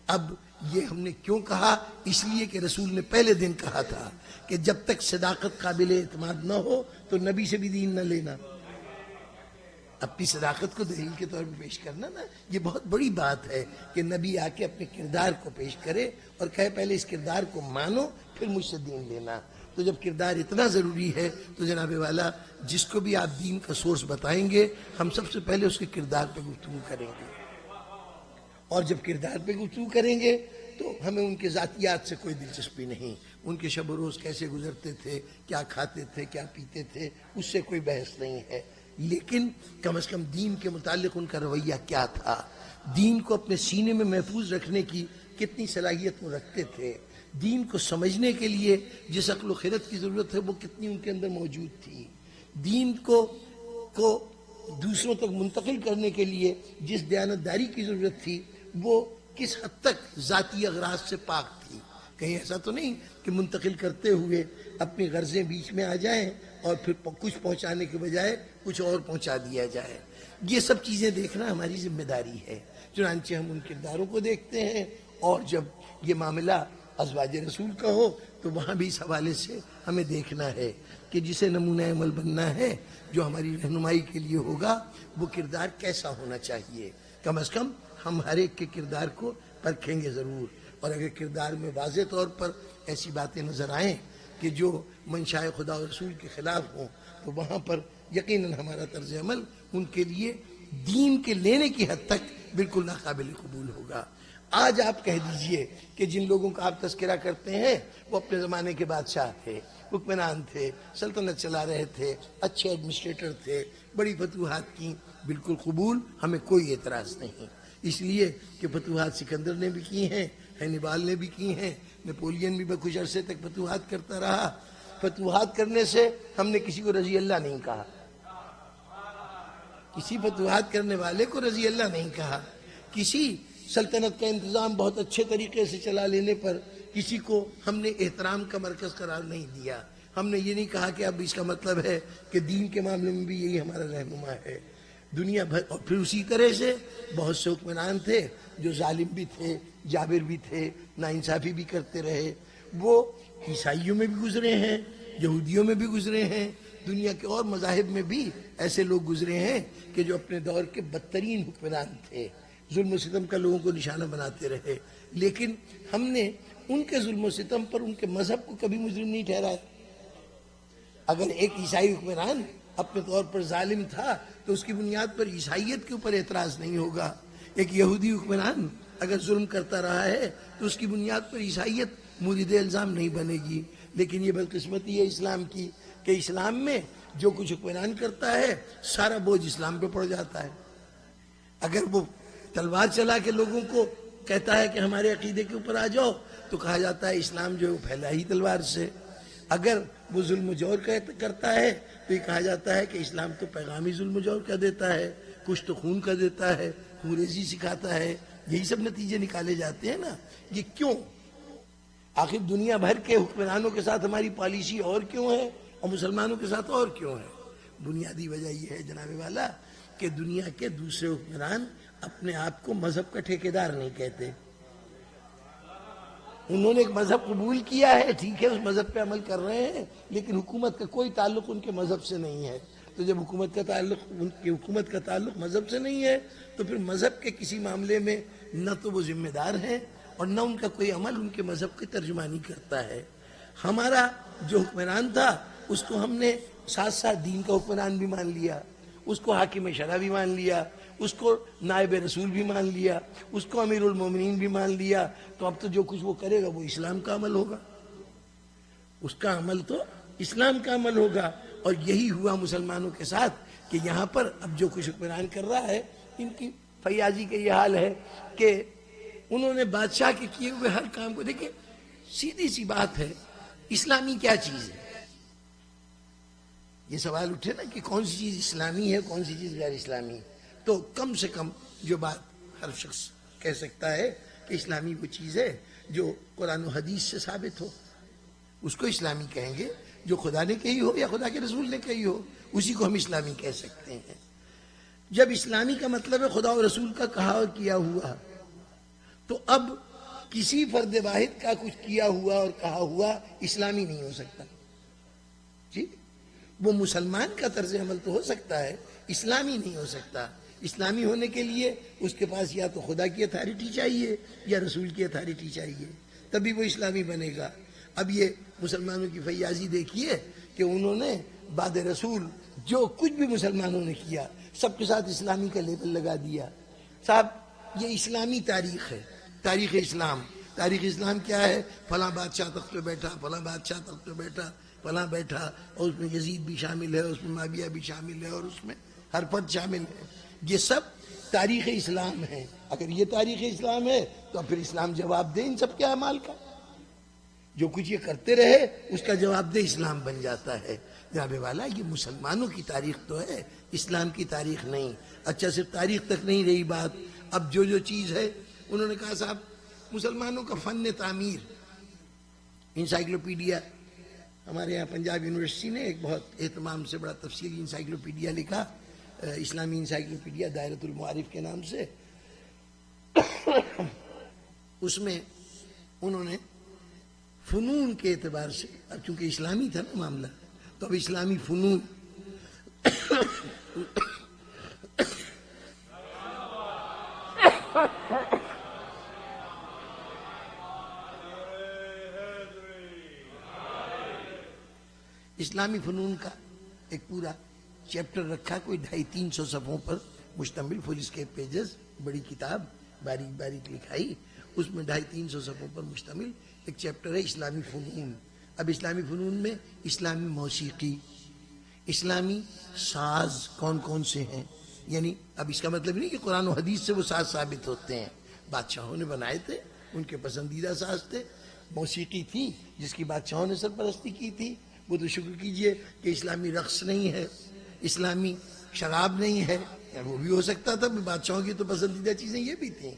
اب یہ ہم نے کیوں کہا؟ اس لیے کہ رسول نے پہلے دن کہا تھا کہ جب تک صداقت قابل اعتماد نہ ہو تو نبی سے بھی دین نہ لینا. اپنی صداقت کو دلیل کے طور پہ پیش کرنا نا، یہ بہت بڑی بات ہے کہ نبی آ کے اپنے کردار کو پیش کرے اور کہے پہلے اس کردار کو مانو پھر مجھ سے دین لینا. تو جب کردار اتنا ضروری ہے تو جناب والا جس کو بھی آپ دین کا سورس بتائیں گے ہم سب سے پہلے اس کے کردار پہ گفتگو کریں گے. اور جب کردار پہ گفتگو کریں گے تو ہمیں ان کے ذاتیات سے کوئی دلچسپی نہیں، ان کے شب و روز کیسے گزرتے تھے، کیا کھاتے تھے، کیا پیتے تھے، اس سے کوئی بحث نہیں ہے. لیکن کم از کم دین کے متعلق ان کا رویہ کیا تھا، دین کو اپنے سینے میں محفوظ رکھنے کی کتنی صلاحیت وہ رکھتے تھے، دین کو سمجھنے کے لیے جس عقل و خرد کی ضرورت ہے وہ کتنی ان کے اندر موجود تھی، دین کو دوسروں تک منتقل کرنے کے لیے جس دیانتداری کی ضرورت تھی وہ کس حد تک ذاتی اغراض سے پاک تھی. کہیں ایسا تو نہیں کہ منتقل کرتے ہوئے اپنی غرضیں بیچ میں آ جائیں اور پھر کچھ پہنچانے کے بجائے کچھ اور پہنچا دیا جائے. یہ سب چیزیں دیکھنا ہماری ذمہ داری ہے. چنانچہ ہم ان کرداروں کو دیکھتے ہیں، اور جب یہ معاملہ ازواج رسول کا ہو تو وہاں بھی اس حوالے سے ہمیں دیکھنا ہے کہ جسے نمونہ عمل بننا ہے، جو ہماری رہنمائی کے لیے ہوگا، وہ کردار کیسا ہونا چاہیے. کم از کم ہم ہر ایک کے کردار کو پرکھیں گے ضرور، اور اگر کردار میں واضح طور پر ایسی باتیں نظر آئیں کہ جو منشاء خدا و رسول کے خلاف ہوں تو وہاں پر یقیناً ہمارا طرز عمل ان کے لیے دین کے لینے کی حد تک بالکل ناقابل قبول ہوگا. آج آپ کہہ دیجئے کہ جن لوگوں کا آپ تذکرہ کرتے ہیں وہ اپنے زمانے کے بادشاہ تھے، حکمران تھے، سلطنت چلا رہے تھے، اچھے ایڈمنسٹریٹر تھے، بڑی فتوحات کی، بالکل قبول، ہمیں کوئی اعتراض نہیں. اس لیے کہ فتوحات سکندر نے بھی کی ہیں، ہینیبال نے بھی کی ہیں، نیپولین بھی کچھ عرصے تک فتوحات کرتا رہا. فتوحات کرنے سے ہم نے کسی کو رضی اللہ نہیں کہا، کسی فتوحات کرنے والے کو رضی اللہ نہیں کہا. کسی سلطنت کا انتظام بہت اچھے طریقے سے چلا لینے پر کسی کو ہم نے احترام کا مرکز قرار نہیں دیا. ہم نے یہ نہیں کہا کہ اب اس کا مطلب ہے کہ دین کے معاملے میں بھی یہی ہمارا رہنما ہے. دنیا بھر، اور پھر اسی طرح سے بہت سے حکمران تھے جو ظالم بھی تھے، جابر بھی تھے، ناانصافی بھی کرتے رہے. وہ عیسائیوں میں بھی گزرے ہیں، یہودیوں میں بھی گزرے ہیں، دنیا کے اور مذاہب میں بھی ایسے لوگ گزرے ہیں کہ جو اپنے دور کے بدترین حکمران تھے، ظلم و ستم کا لوگوں کو نشانہ بناتے رہے. لیکن ہم نے ان کے ظلم و ستم پر ان کے مذہب کو کبھی مجرم نہیں ٹھہرایا. اگر ایک عیسائی حکمران اپنے طور پر ظالم تھا تو اس کی بنیاد پر عیسائیت کے اوپر اعتراض نہیں ہوگا. ایک یہودی حکمران اگر ظلم کرتا رہا ہے تو اس کی بنیاد پر عیسائیت مورد الزام نہیں بنے گی. لیکن یہ بدقسمتی ہے اسلام کی کہ اسلام میں جو کچھ حکمران کرتا ہے سارا بوجھ اسلام پہ پڑ جاتا ہے. اگر وہ تلوار چلا کے لوگوں کو کہتا ہے کہ ہمارے عقیدے کے اوپر آ جاؤ تو کہا جاتا ہے اسلام جو ہے وہ پھیلا ہی تلوار سے. اگر وہ ظلم و جور کرتا ہے تو یہ کہا جاتا ہے کہ اسلام تو پیغامی ظلم و جور کا دیتا ہے, کچھ تو خون کا دیتا ہے, خوریزی سکھاتا ہے. یہی سب نتیجے نکالے جاتے ہیں نا. یہ کیوں؟ آخر دنیا بھر کے حکمرانوں کے ساتھ ہماری پالیسی اور کیوں ہے اور مسلمانوں کے ساتھ اور کیوں ہے؟ بنیادی وجہ یہ ہے جناب والا کہ دنیا کے دوسرے حکمران اپنے آپ کو مذہب کا ٹھیکیدار نہیں کہتے. انہوں نے ایک مذہب قبول کیا ہے, ٹھیک ہے, اس مذہب پہ عمل کر رہے ہیں, لیکن حکومت کا کوئی تعلق ان کے مذہب سے نہیں ہے. تو جب حکومت کا تعلق مذہب سے نہیں ہے تو پھر مذہب کے کسی معاملے میں نہ تو وہ ذمہ دار ہیں اور نہ ان کا کوئی عمل ان کے مذہب کی ترجمانی کرتا ہے. ہمارا جو حکمران تھا اس کو ہم نے ساتھ ساتھ دین کا حکمران بھی مان لیا, اس کو حاکم شرع بھی مان لیا, اس کو نائب رسول بھی مان لیا, اس کو امیر المومنین بھی مان لیا. تو اب تو جو کچھ وہ کرے گا وہ اسلام کا عمل ہوگا, اس کا عمل تو اسلام کا عمل ہوگا. اور یہی ہوا مسلمانوں کے ساتھ کہ یہاں پر اب جو کچھ حکمران کر رہا ہے ان کی فیاضی کا یہ حال ہے کہ انہوں نے بادشاہ کے کیے ہوئے ہر کام کو دیکھیں. سیدھی سی بات ہے, اسلامی کیا چیز ہے؟ یہ سوال اٹھے نا کہ کون سی چیز اسلامی ہے, کون سی چیز غیر اسلامی. تو کم سے کم جو بات ہر شخص کہہ سکتا ہے کہ اسلامی وہ چیز ہے جو قرآن و حدیث سے ثابت ہو, اس کو اسلامی کہیں گے. جو خدا نے کہی ہو یا خدا کے رسول نے کہی ہو اسی کو ہم اسلامی کہہ سکتے ہیں. جب اسلامی کا مطلب ہے خدا و رسول کا کہا اور کیا ہوا, تو اب کسی فرد واحد کا کچھ کیا ہوا اور کہا ہوا اسلامی نہیں ہو سکتا. ٹھیک, وہ مسلمان کا طرز عمل تو ہو سکتا ہے, اسلامی نہیں ہو سکتا. اسلامی ہونے کے لیے اس کے پاس یا تو خدا کی اتھارٹی چاہیے یا رسول کی اتھارٹی چاہیے, تبھی وہ اسلامی بنے گا. اب یہ مسلمانوں کی فیاضی دیکھیے کہ انہوں نے بعد رسول جو کچھ بھی مسلمانوں نے کیا سب کے ساتھ اسلامی کا لیبل لگا دیا. صاحب یہ اسلامی تاریخ ہے, تاریخ اسلام. تاریخ اسلام کیا ہے؟ فلاں بادشاہ تخت پہ بیٹھا, فلاں بادشاہ تخت پہ بیٹھا, فلاں بیٹھا, اور اس میں یزید بھی شامل ہے, اس میں معاویہ بھی شامل ہے, اور اس میں ہر فرد شامل ہے. یہ سب تاریخ اسلام ہے. اگر یہ تاریخ اسلام ہے تو پھر اسلام جواب دے ان سب کے اعمال کا. جو کچھ یہ کرتے رہے اس کا جواب دے اسلام بن جاتا ہے. جناب والا یہ مسلمانوں کی تاریخ تو ہے, اسلام کی تاریخ نہیں. اچھا صرف تاریخ تک نہیں رہی بات, اب جو چیز ہے انہوں نے کہا صاحب مسلمانوں کا فن تعمیر, انسائکلوپیڈیا ہمارے یہاں پنجاب یونیورسٹی نے ایک بہت اہتمام سے بڑا تفصیلی انسائکلوپیڈیا لکھا, اسلامی انسائکلوپیڈیا دائرۃ المعارف کے نام سے. اس میں انہوں نے فنون کے اعتبار سے, اب چونکہ اسلامی تھا نا معاملہ, تو اب اسلامی فنون اسلامی فنون کا ایک پورا چیپٹر رکھا, کوئی 250-300 صفحوں پر مشتمل, فل اسکیپ پیجز, بڑی کتاب, باریک باریک لکھائی. اس میں 250-300 صفحوں پر مشتمل ایک چیپٹر ہے اسلامی فنون. اب اسلامی فنون میں اسلامی موسیقی, اسلامی ساز کون کون سے ہیں, یعنی اب اس کا مطلب نہیں کہ قرآن و حدیث سے وہ ساز ثابت ہوتے ہیں, بادشاہوں نے بنائے تھے, ان کے پسندیدہ ساز تھے. موسیقی تھی جس کی بادشاہوں نے سرپرستی کی تھی, وہ تو شکر کیجئے کہ اسلامی رقص نہیں ہے, اسلامی شراب نہیں ہے, وہ بھی ہو سکتا تھا, بادشاہوں کی تو پسندیدہ چیزیں یہ بھی تھیں.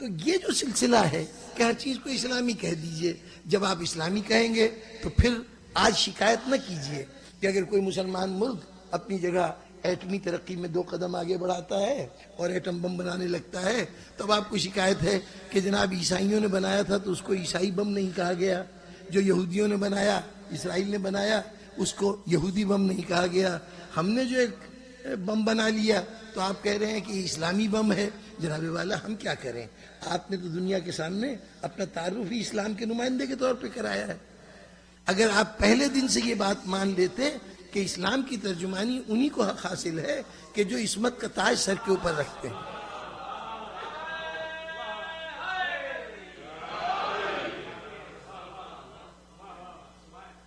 تو یہ جو سلسلہ ہے کہ ہر چیز کو اسلامی کہہ دیجئے. جب آپ اسلامی کہیں گے تو پھر آج شکایت نہ کیجئے کہ اگر کوئی مسلمان ملک اپنی جگہ ایٹمی ترقی میں 2 قدم آگے بڑھاتا ہے اور ایٹم بم بنانے لگتا ہے, تب آپ کو شکایت ہے کہ جناب عیسائیوں نے بنایا تھا تو اس کو عیسائی بم نہیں کہا گیا, جو یہودیوں نے بنایا, اسرائیل نے بنایا, اس کو یہودی بم نہیں کہا گیا, ہم نے جو ایک بم بنا لیا تو آپ کہہ رہے ہیں کہ اسلامی بم ہے. جناب والا ہم کیا کریں, آپ نے تو دنیا کے سامنے اپنا تعارف ہی اسلام کے نمائندے کے طور پہ کرایا ہے. اگر آپ پہلے دن سے یہ بات مان لیتے کہ اسلام کی ترجمانی انہی کو حق حاصل ہے کہ جو عصمت کا تاج سر کے اوپر رکھتے ہیں.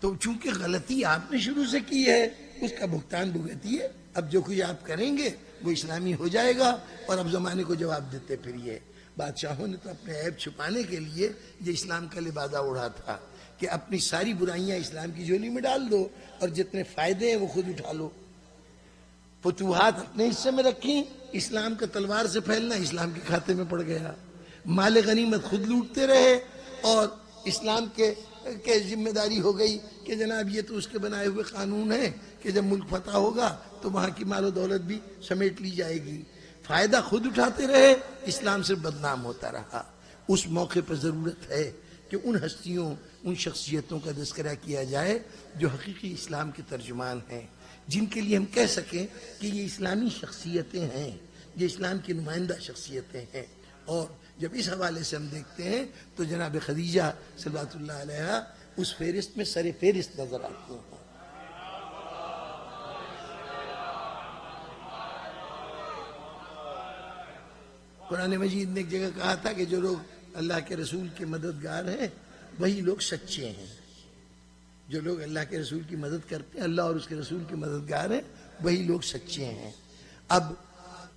تو چونکہ غلطی آپ نے شروع سے کی ہے اس کا بھگتان بھگتیے. اب جو کچھ آپ کریں گے وہ اسلامی ہو جائے گا اور اب زمانے کو جواب دیتے پھریے. بادشاہوں نے تو اپنے عیب چھپانے کے لیے یہ اسلام کا لبادہ اڑا تھا کہ اپنی ساری برائیاں اسلام کی جھولی میں ڈال دو اور جتنے فائدے ہیں وہ خود اٹھا لو. فتوحات اپنے حصے میں رکھیں، اسلام کا تلوار سے پھیلنا اسلام کے کھاتے میں پڑ گیا. مال غنیمت خود لوٹتے رہے اور اسلام کے ذمہ داری ہو گئی کہ جناب یہ تو اس کے بنائے ہوئے قانون ہیں کہ جب ملک فتح ہوگا تو وہاں کی مال و دولت بھی سمیٹ لی جائے گی. فائدہ خود اٹھاتے رہے، اسلام سے بدنام ہوتا رہا. اس موقع پر ضرورت ہے کہ ان ہستیوں، ان شخصیتوں کا تذکرہ کیا جائے جو حقیقی اسلام کے ترجمان ہیں، جن کے لیے ہم کہہ سکیں کہ یہ اسلامی شخصیتیں ہیں، یہ اسلام کی نمائندہ شخصیتیں ہیں. اور جب اس حوالے سے ہم دیکھتے ہیں تو جناب خدیجہ صلوات اللہ علیہا اس فہرست میں سر فہرست نظر آتی ہیں. قرآن مجید نے ایک جگہ کہا تھا کہ جو لوگ اللہ کے رسول کے مددگار ہیں وہی لوگ سچے ہیں. جو لوگ اللہ کے رسول کی مدد کرتے ہیں، اللہ اور اس کے رسول کے مددگار ہیں، وہی لوگ سچے ہیں. اب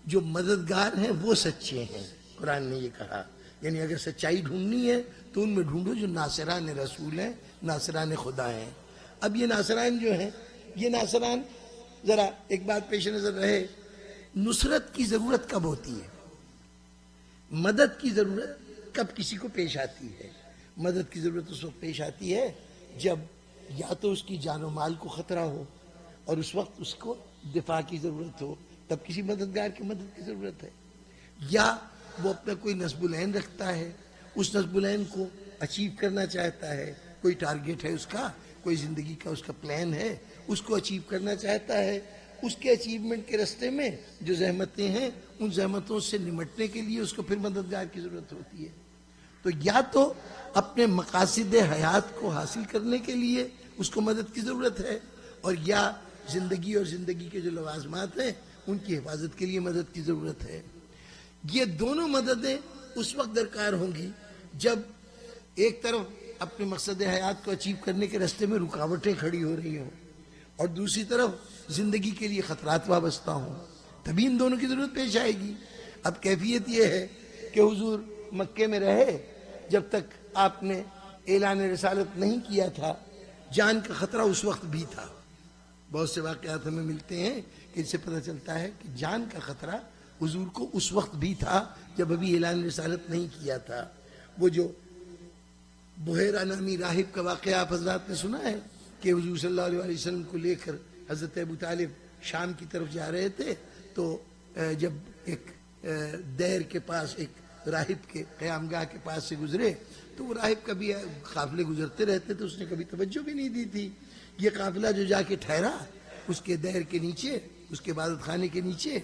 جو مددگار ہیں وہ سچے ہیں، قرآن نے یہ کہا. یعنی اگر سچائی ڈھونڈنی ہے تو ان میں ڈھونڈو جو ناصران رسول ہیں، ناصران خدا ہیں. اب یہ ناصران جو ہیں، یہ ناصران، ذرا ایک بات پیش نظر رہے، نصرت کی ضرورت کب ہوتی ہے، مدد کی ضرورت کب کسی کو پیش آتی ہے؟ مدد کی ضرورت اس وقت پیش آتی ہے جب یا تو اس کی جان و مال کو خطرہ ہو اور اس وقت اس کو دفاع کی ضرورت ہو، تب کسی مددگار کی مدد کی ضرورت ہے. یا وہ اپنا کوئی نصب العین رکھتا ہے، اس نصب العین کو اچیو کرنا چاہتا ہے، کوئی ٹارگیٹ ہے اس کا، کوئی زندگی کا اس کا پلان ہے، اس کو اچیو کرنا چاہتا ہے. اس کے اچیومنٹ کے رستے میں جو زحمتیں ہیں ان زحمتوں سے نمٹنے کے لیے اس کو پھر مددگار کی ضرورت ہوتی ہے. تو یا تو اپنے مقاصد حیات کو حاصل کرنے کے لیے اس کو مدد کی ضرورت ہے، اور یا زندگی اور زندگی کے جو لوازمات ہیں ان کی حفاظت کے لیے مدد کی ضرورت ہے. یہ دونوں مددیں اس وقت درکار ہوں گی جب ایک طرف اپنے مقصد حیات کو اچیو کرنے کے راستے میں رکاوٹیں کھڑی ہو رہی ہوں اور دوسری طرف زندگی کے لیے خطرات وابستہ ہوں، تبھی ان دونوں کی ضرورت پیش آئے گی. اب کیفیت یہ ہے کہ حضور مکے میں رہے جب تک آپ نے اعلان رسالت نہیں کیا تھا، جان کا خطرہ اس وقت بھی تھا. بہت سے واقعات ہمیں ملتے ہیں کہ اس سے پتہ چلتا ہے کہ جان کا خطرہ حضور کو اس وقت بھی تھا جب ابھی اعلان رسالت نہیں کیا تھا. وہ جو بحیرہ نامی راہب کا واقعہ آپ حضرات نے سنا ہے کہ حضور صلی اللہ علیہ وسلم کو لے کر حضرت ابو طالب شام کی طرف جا رہے تھے، تو جب ایک دیر کے پاس، ایک راہب کے قیام گاہ کے پاس سے گزرے تو وہ راہب کبھی قافلے گزرتے رہتے تو اس نے کبھی توجہ بھی نہیں دی تھی. یہ قافلہ جو جا کے ٹھہرا اس کے دیر کے نیچے، اس کے عبادت خانے کے نیچے،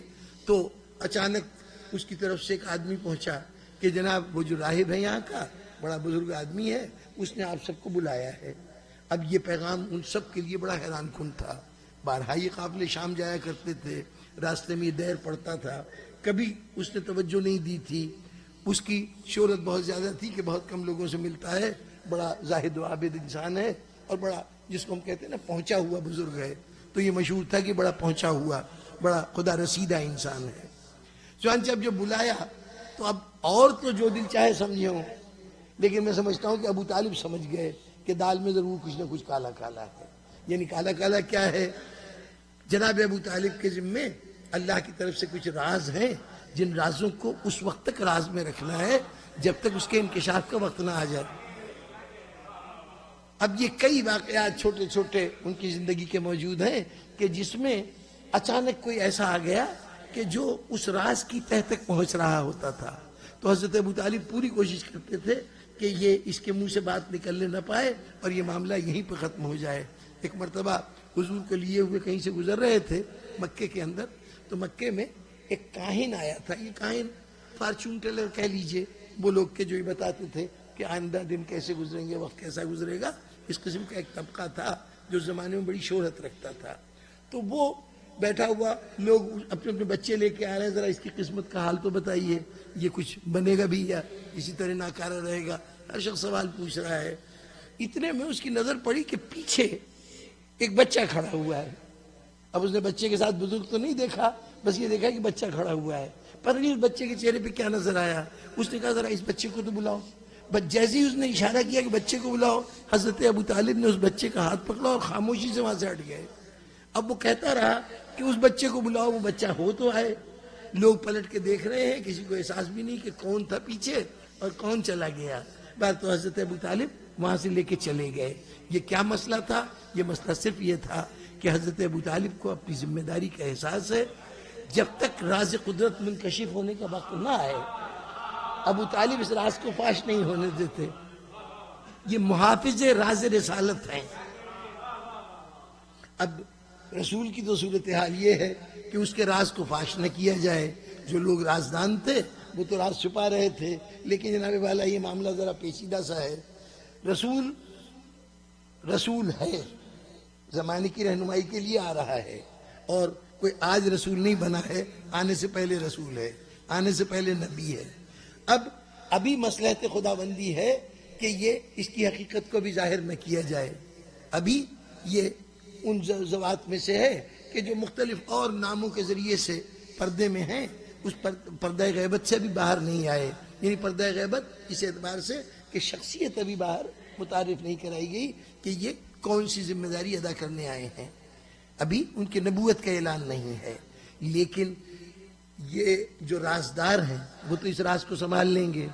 تو اچانک اس کی طرف سے ایک آدمی پہنچا کہ جناب وہ جو راہب ہے یہاں کا، بڑا بزرگ آدمی ہے، اس نے آپ سب کو بلایا ہے. اب یہ پیغام ان سب کے لیے بڑا حیران کن تھا. بارہا یہ قافلے شام جایا کرتے تھے، راستے میں یہ دیر پڑتا تھا، کبھی اس نے توجہ نہیں دی تھی. اس کی شہرت بہت زیادہ تھی کہ بہت کم لوگوں سے ملتا ہے، بڑا زاہد و عابد انسان ہے اور بڑا، جس کو ہم کہتے ہیں نا، پہنچا ہوا بزرگ ہے. تو یہ مشہور تھا کہ بڑا پہنچا ہوا، بڑا خدا رسیدہ انسان ہے. چنانچہ اب جب بلایا تو اب اور تو جو دل چاہے سمجھے ہوں، لیکن میں سمجھتا ہوں کہ ابو طالب سمجھ گئے کہ دال میں ضرور کچھ نہ کچھ کالا کالا ہے. یعنی کالا کالا کیا ہے؟ جناب ابو طالب کے ذمے اللہ کی طرف سے کچھ راز ہیں جن رازوں کو اس وقت تک راز میں رکھنا ہے جب تک اس کے انکشاف کا وقت نہ آ جائے. اب یہ کئی واقعات چھوٹے چھوٹے ان کی زندگی کے موجود ہیں کہ جس میں اچانک کوئی ایسا آ گیا کہ جو اس راز کی تہ تک پہنچ رہا ہوتا تھا. تو حضرت ابو طالب پوری کوشش کرتے تھے کہ یہ اس کے منہ سے بات نکلنے نہ پائے اور یہ معاملہ یہیں پہ ختم ہو جائے. ایک مرتبہ حضور کو لیے ہوئے کہیں سے گزر رہے تھے مکے کے اندر، تو مکے میں ایک کاہن آیا تھا. یہ کاہن فارچون ٹیلر کہہ لیجئے، وہ لوگ کے جو یہ بتاتے تھے کہ آئندہ دن کیسے گزریں گے، وقت کیسا گزرے گا. اس قسم کا ایک طبقہ تھا جو اس زمانے میں بڑی شہرت رکھتا تھا. تو وہ بیٹھا ہوا، لوگ اپنے اپنے بچے لے کے آ رہے ہیں، ذرا اس کی قسمت کا حال تو بتائیے، یہ کچھ بنے گا بھی یا اسی طرح ناکارہ رہے گا؟ ہر شخص سوال پوچھ رہا ہے۔ اتنے میں اس کی نظر پڑی کہ پیچھے ایک بچہ کھڑا ہوا ہے۔ اب اس نے بچے کے ساتھ بزرگ تو نہیں دیکھا، بس یہ دیکھا کہ بچہ کھڑا ہوا ہے۔ پتہ نہیں اس بچے کے چہرے پہ کیا نظر آیا، اس نے کہا ذرا اس بچے کو تو بلاؤ۔ بس جیسے ہی اس نے اشارہ کیا کہ بچے کو بلاؤ، حضرت ابو طالب نے اس بچے کا ہاتھ پکڑا اور خاموشی سے وہاں سے ہٹ گئے۔ اب وہ کہتا رہا کہ اس بچے کو بلاؤ، وہ بچہ ہو تو آئے۔ لوگ پلٹ کے دیکھ رہے ہیں، کسی کو احساس بھی نہیں کہ کون تھا پیچھے اور کون چلا گیا۔ بات تو حضرت ابو طالب وہاں سے لے کے چلے گئے۔ یہ کیا مسئلہ تھا؟ یہ مسئلہ صرف یہ تھا کہ حضرت ابو طالب کو اپنی ذمہ داری کا احساس ہے۔ جب تک راز قدرت منکشف ہونے کا وقت نہ آئے، ابو طالب اس راز کو فاش نہیں ہونے دیتے۔ یہ محافظ راز رسالت ہیں۔ اب رسول کی تو صورتحال یہ ہے کہ اس کے راز کو فاش نہ کیا جائے۔ جو لوگ رازدان تھے وہ تو راز چھپا رہے تھے، لیکن جناب والا یہ معاملہ ذرا پیچیدہ سا ہے۔ رسول ہے، زمانے کی رہنمائی کے لیے آ رہا ہے، اور کوئی آج رسول نہیں بنا ہے، آنے سے پہلے رسول ہے، آنے سے پہلے نبی ہے۔ ابھی مصلحت خداوندی ہے کہ یہ اس کی حقیقت کو بھی ظاہر نہ کیا جائے۔ ابھی یہ ان ذوات میں سے ہے کہ جو مختلف اور ناموں کے ذریعے سے پردے میں ہیں، اس پردہ غیبت سے بھی باہر نہیں آئے۔ یعنی پردہ غیبت اس اعتبار سے کہ شخصیت ابھی باہر متعارف نہیں کرائی گئی کہ یہ کون سی ذمہ داری ادا کرنے آئے ہیں۔ ابھی ان کی نبوت کا اعلان نہیں ہے، لیکن یہ جو رازدار ہیں وہ تو اس راز کو سنبھال لیں گے۔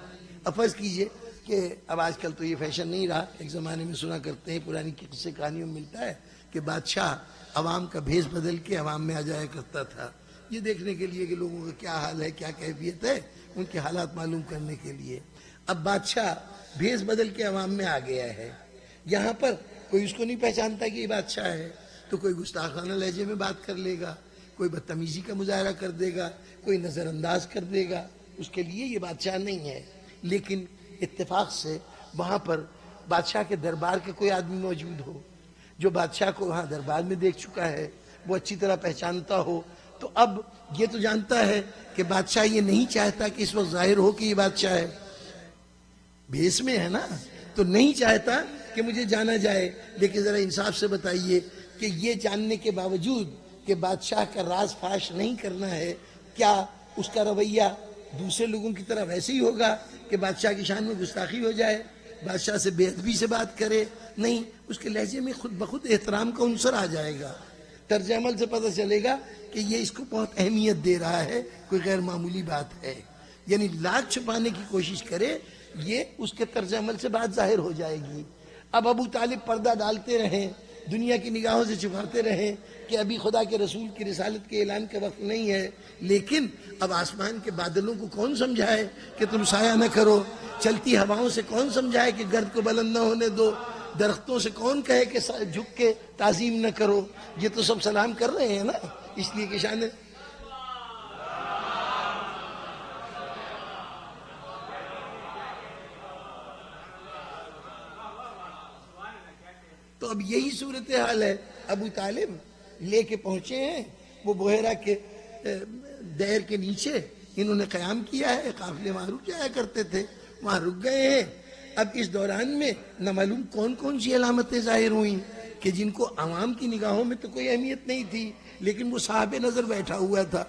اب فرض کیجئے کہ اب آج کل تو یہ فیشن نہیں رہا، ایک زمانے میں سنا کرتے ہیں، پرانی قصے کہانیوں میں ملتا ہے کہ بادشاہ عوام کا بھیس بدل کے عوام میں آ جایا کرتا تھا، یہ دیکھنے کے لیے کہ لوگوں کا کیا حال ہے، کیا کیفیت ہے، ان کے حالات معلوم کرنے کے لیے۔ اب بادشاہ بھیس بدل کے عوام میں آ گیا ہے، یہاں پر کوئی اس کو نہیں پہچانتا کہ یہ بادشاہ ہے، تو کوئی گستاخانہ لہجے میں بات کر لے گا، کوئی بدتمیزی کا مظاہرہ کر دے گا، کوئی نظر انداز کر دے گا، اس کے لیے یہ بادشاہ نہیں ہے۔ لیکن اتفاق سے وہاں پر بادشاہ کے دربار کے کوئی آدمی موجود ہو، جو بادشاہ کو وہاں دربار میں دیکھ چکا ہے، وہ اچھی طرح پہچانتا ہو، تو اب یہ تو جانتا ہے کہ بادشاہ یہ نہیں چاہتا کہ اس وقت ظاہر ہو کہ یہ بادشاہ ہے، بھیس میں ہے نا، تو نہیں چاہتا کہ مجھے جانا جائے۔ لیکن ذرا انصاف سے بتائیے کہ یہ جاننے کے باوجود کہ بادشاہ کا راز فاش نہیں کرنا ہے، کیا اس کا رویہ دوسرے لوگوں کی طرح ویسے ہی ہوگا کہ بادشاہ کی شان میں گستاخی ہو جائے، بادشاہ سے بے ادبی سے بات کرے؟ نہیں، اس کے لہجے میں خود بخود احترام کا عنصر آ جائے گا، طرز عمل سے پتہ چلے گا کہ یہ اس کو بہت اہمیت دے رہا ہے، کوئی غیر معمولی بات ہے۔ یعنی لاج چھپانے کی کوشش کرے، یہ اس کے طرز عمل سے بات ظاہر ہو جائے گی۔ اب ابو طالب پردہ ڈالتے رہیں، دنیا کی نگاہوں سے چھپاتے رہیں کہ ابھی خدا کے رسول کی رسالت کے اعلان کا وقت نہیں ہے، لیکن اب آسمان کے بادلوں کو کون سمجھائے کہ تم سایہ نہ کرو، چلتی ہواؤں سے کون سمجھائے کہ گرد کو بلند نہ ہونے دو، درختوں سے کون کہے کہ جھک کے تعظیم نہ کرو؟ یہ تو سب سلام کر رہے ہیں نا، اس لیے کہ شان تو اب یہی صورتحال ہے۔ ابو طالب لے کے پہنچے ہیں، وہ بحیرہ کے دیر کے نیچے انہوں نے قیام کیا ہے، قافلے وہاں رک جایا کرتے تھے، وہاں رک گئے ہیں۔ اب اس دوران میں نہ معلوم کون کون سی علامتیں ظاہر ہوئیں کہ جن کو عوام کی نگاہوں میں تو کوئی اہمیت نہیں تھی، لیکن وہ صاحب نظر بیٹھا ہوا تھا،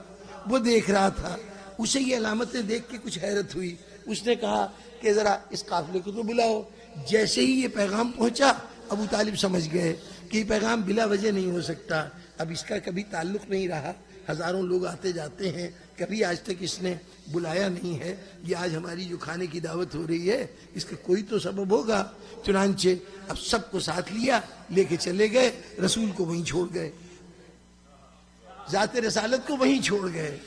وہ دیکھ رہا تھا، اسے یہ علامتیں دیکھ کے کچھ حیرت ہوئی۔ اس نے کہا کہ ذرا اس قافلے کو تو بلاؤ۔ جیسے ہی یہ پیغام پہنچا، ابو طالب سمجھ گئے کہ یہ پیغام بلا وجہ نہیں ہو سکتا، اب اس کا کبھی تعلق نہیں رہا، ہزاروں لوگ آتے جاتے ہیں، کبھی آج تک اس نے بلایا نہیں ہے، یہ آج ہماری جو کھانے کی دعوت ہو رہی ہے اس کا کوئی تو سبب ہوگا۔ چنانچہ اب سب کو ساتھ لیا، لے کے چلے گئے، رسول کو وہیں چھوڑ گئے، ذات رسالت کو وہیں چھوڑ گئے۔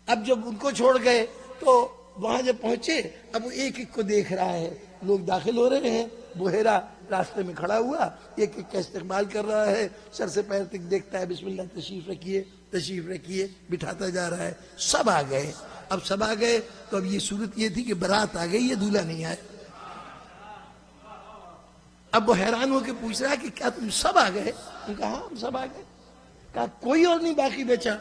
اب جب ان کو چھوڑ گئے تو وہاں جب پہنچے، اب وہ ایک ایک کو دیکھ رہا ہے، لوگ داخل ہو رہے ہیں، بحیرہ راستے میں کھڑا ہوا ایک ایک کا استقبال کر رہا ہے، سر سے پیر تک دیکھتا ہے، بسم اللہ تشریف رکھیے تشریف رکھیے، بٹھاتا جا رہا ہے۔ سب آ گئے، اب سب آ گئے تو اب یہ صورت یہ تھی کہ برات آ گئی، یہ دولہا نہیں آئے۔ اب وہ حیران ہو کے پوچھ رہا ہے کہ کیا تم سب آ گئے؟ ان کہا ہاں ہم سب آ گئے۔ کہا کوئی اور نہیں باقی بچا.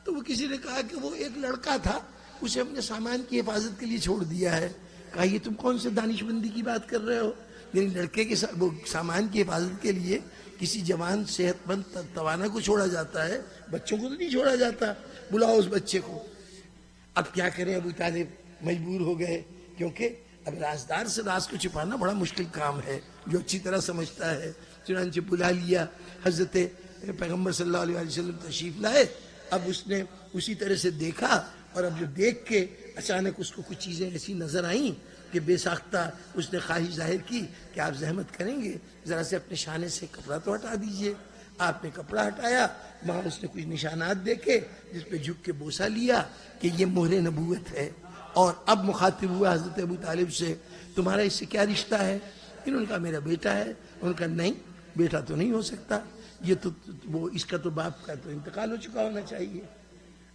تو وہ کسی نے کہا کہ وہ ایک لڑکا تھا, اسے اپنے سامان کی حفاظت کے لیے چھوڑ دیا ہے. کہا یہ تم کون سے دانش مندی کی بات کر رہے ہو؟ یعنی لڑکے کے وہ سامان کی حفاظت کے لیے کسی جوان صحت مند توانا کو چھوڑا جاتا ہے, بچوں کو تو نہیں چھوڑا جاتا. بلاؤ اس بچے کو. اب کیا کریں, ابو طالب مجبور ہو گئے, کیونکہ اب رازدار سے راز کو چھپانا بڑا مشکل کام ہے, جو اچھی طرح سمجھتا ہے. چنانچہ بلا لیا. حضرت پیغمبر صلی اللہ علیہ وسلم تشریف لائے. اب اس نے اسی طرح سے دیکھا, اور اب جو دیکھ کے اچانک اس کو کچھ چیزیں ایسی نظر آئیں کہ بے ساختہ اس نے خواہش ظاہر کی کہ آپ زحمت کریں گے, ذرا سے اپنے شانے سے کپڑا تو ہٹا دیجئے. آپ نے کپڑا ہٹایا, وہاں اس نے کچھ نشانات دیکھے جس پہ جھک کے بوسہ لیا کہ یہ مہر نبوت ہے. اور اب مخاطب ہوا حضرت ابو طالب سے, تمہارا اس سے کیا رشتہ ہے؟ انہوں نے کہا میرا بیٹا ہے. انہوں نے کہا نہیں, بیٹا تو نہیں ہو سکتا, یہ تو وہ اس کا تو باپ کا تو انتقال ہو چکا ہونا چاہیے.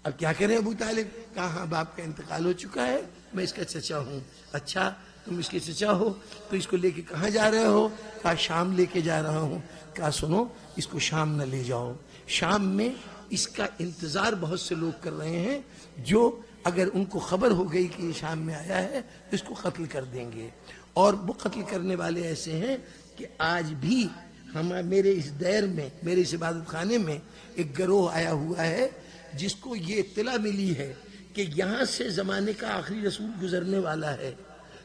اب کیا کریں ابو طالب؟ کہا ہاں باپ کا انتقال ہو چکا ہے, میں اس کا چچا ہوں. اچھا تم اس کے چچا ہو, تو اس کو لے کے کہاں جا رہے ہو؟ کہا شام لے کے جا رہا ہوں. کہا سنو, اس کو شام نہ لے جاؤ, شام میں اس کا انتظار بہت سے لوگ کر رہے ہیں, جو اگر ان کو خبر ہو گئی کہ یہ شام میں آیا ہے تو اس کو قتل کر دیں گے. اور وہ قتل کرنے والے ایسے ہیں کہ آج بھی میرے اس دیر میں, میرے اس عبادت خانے میں ایک گروہ آیا ہوا ہے جس کو یہ اطلاع ملی ہے کہ یہاں سے زمانے کا آخری رسول گزرنے والا ہے,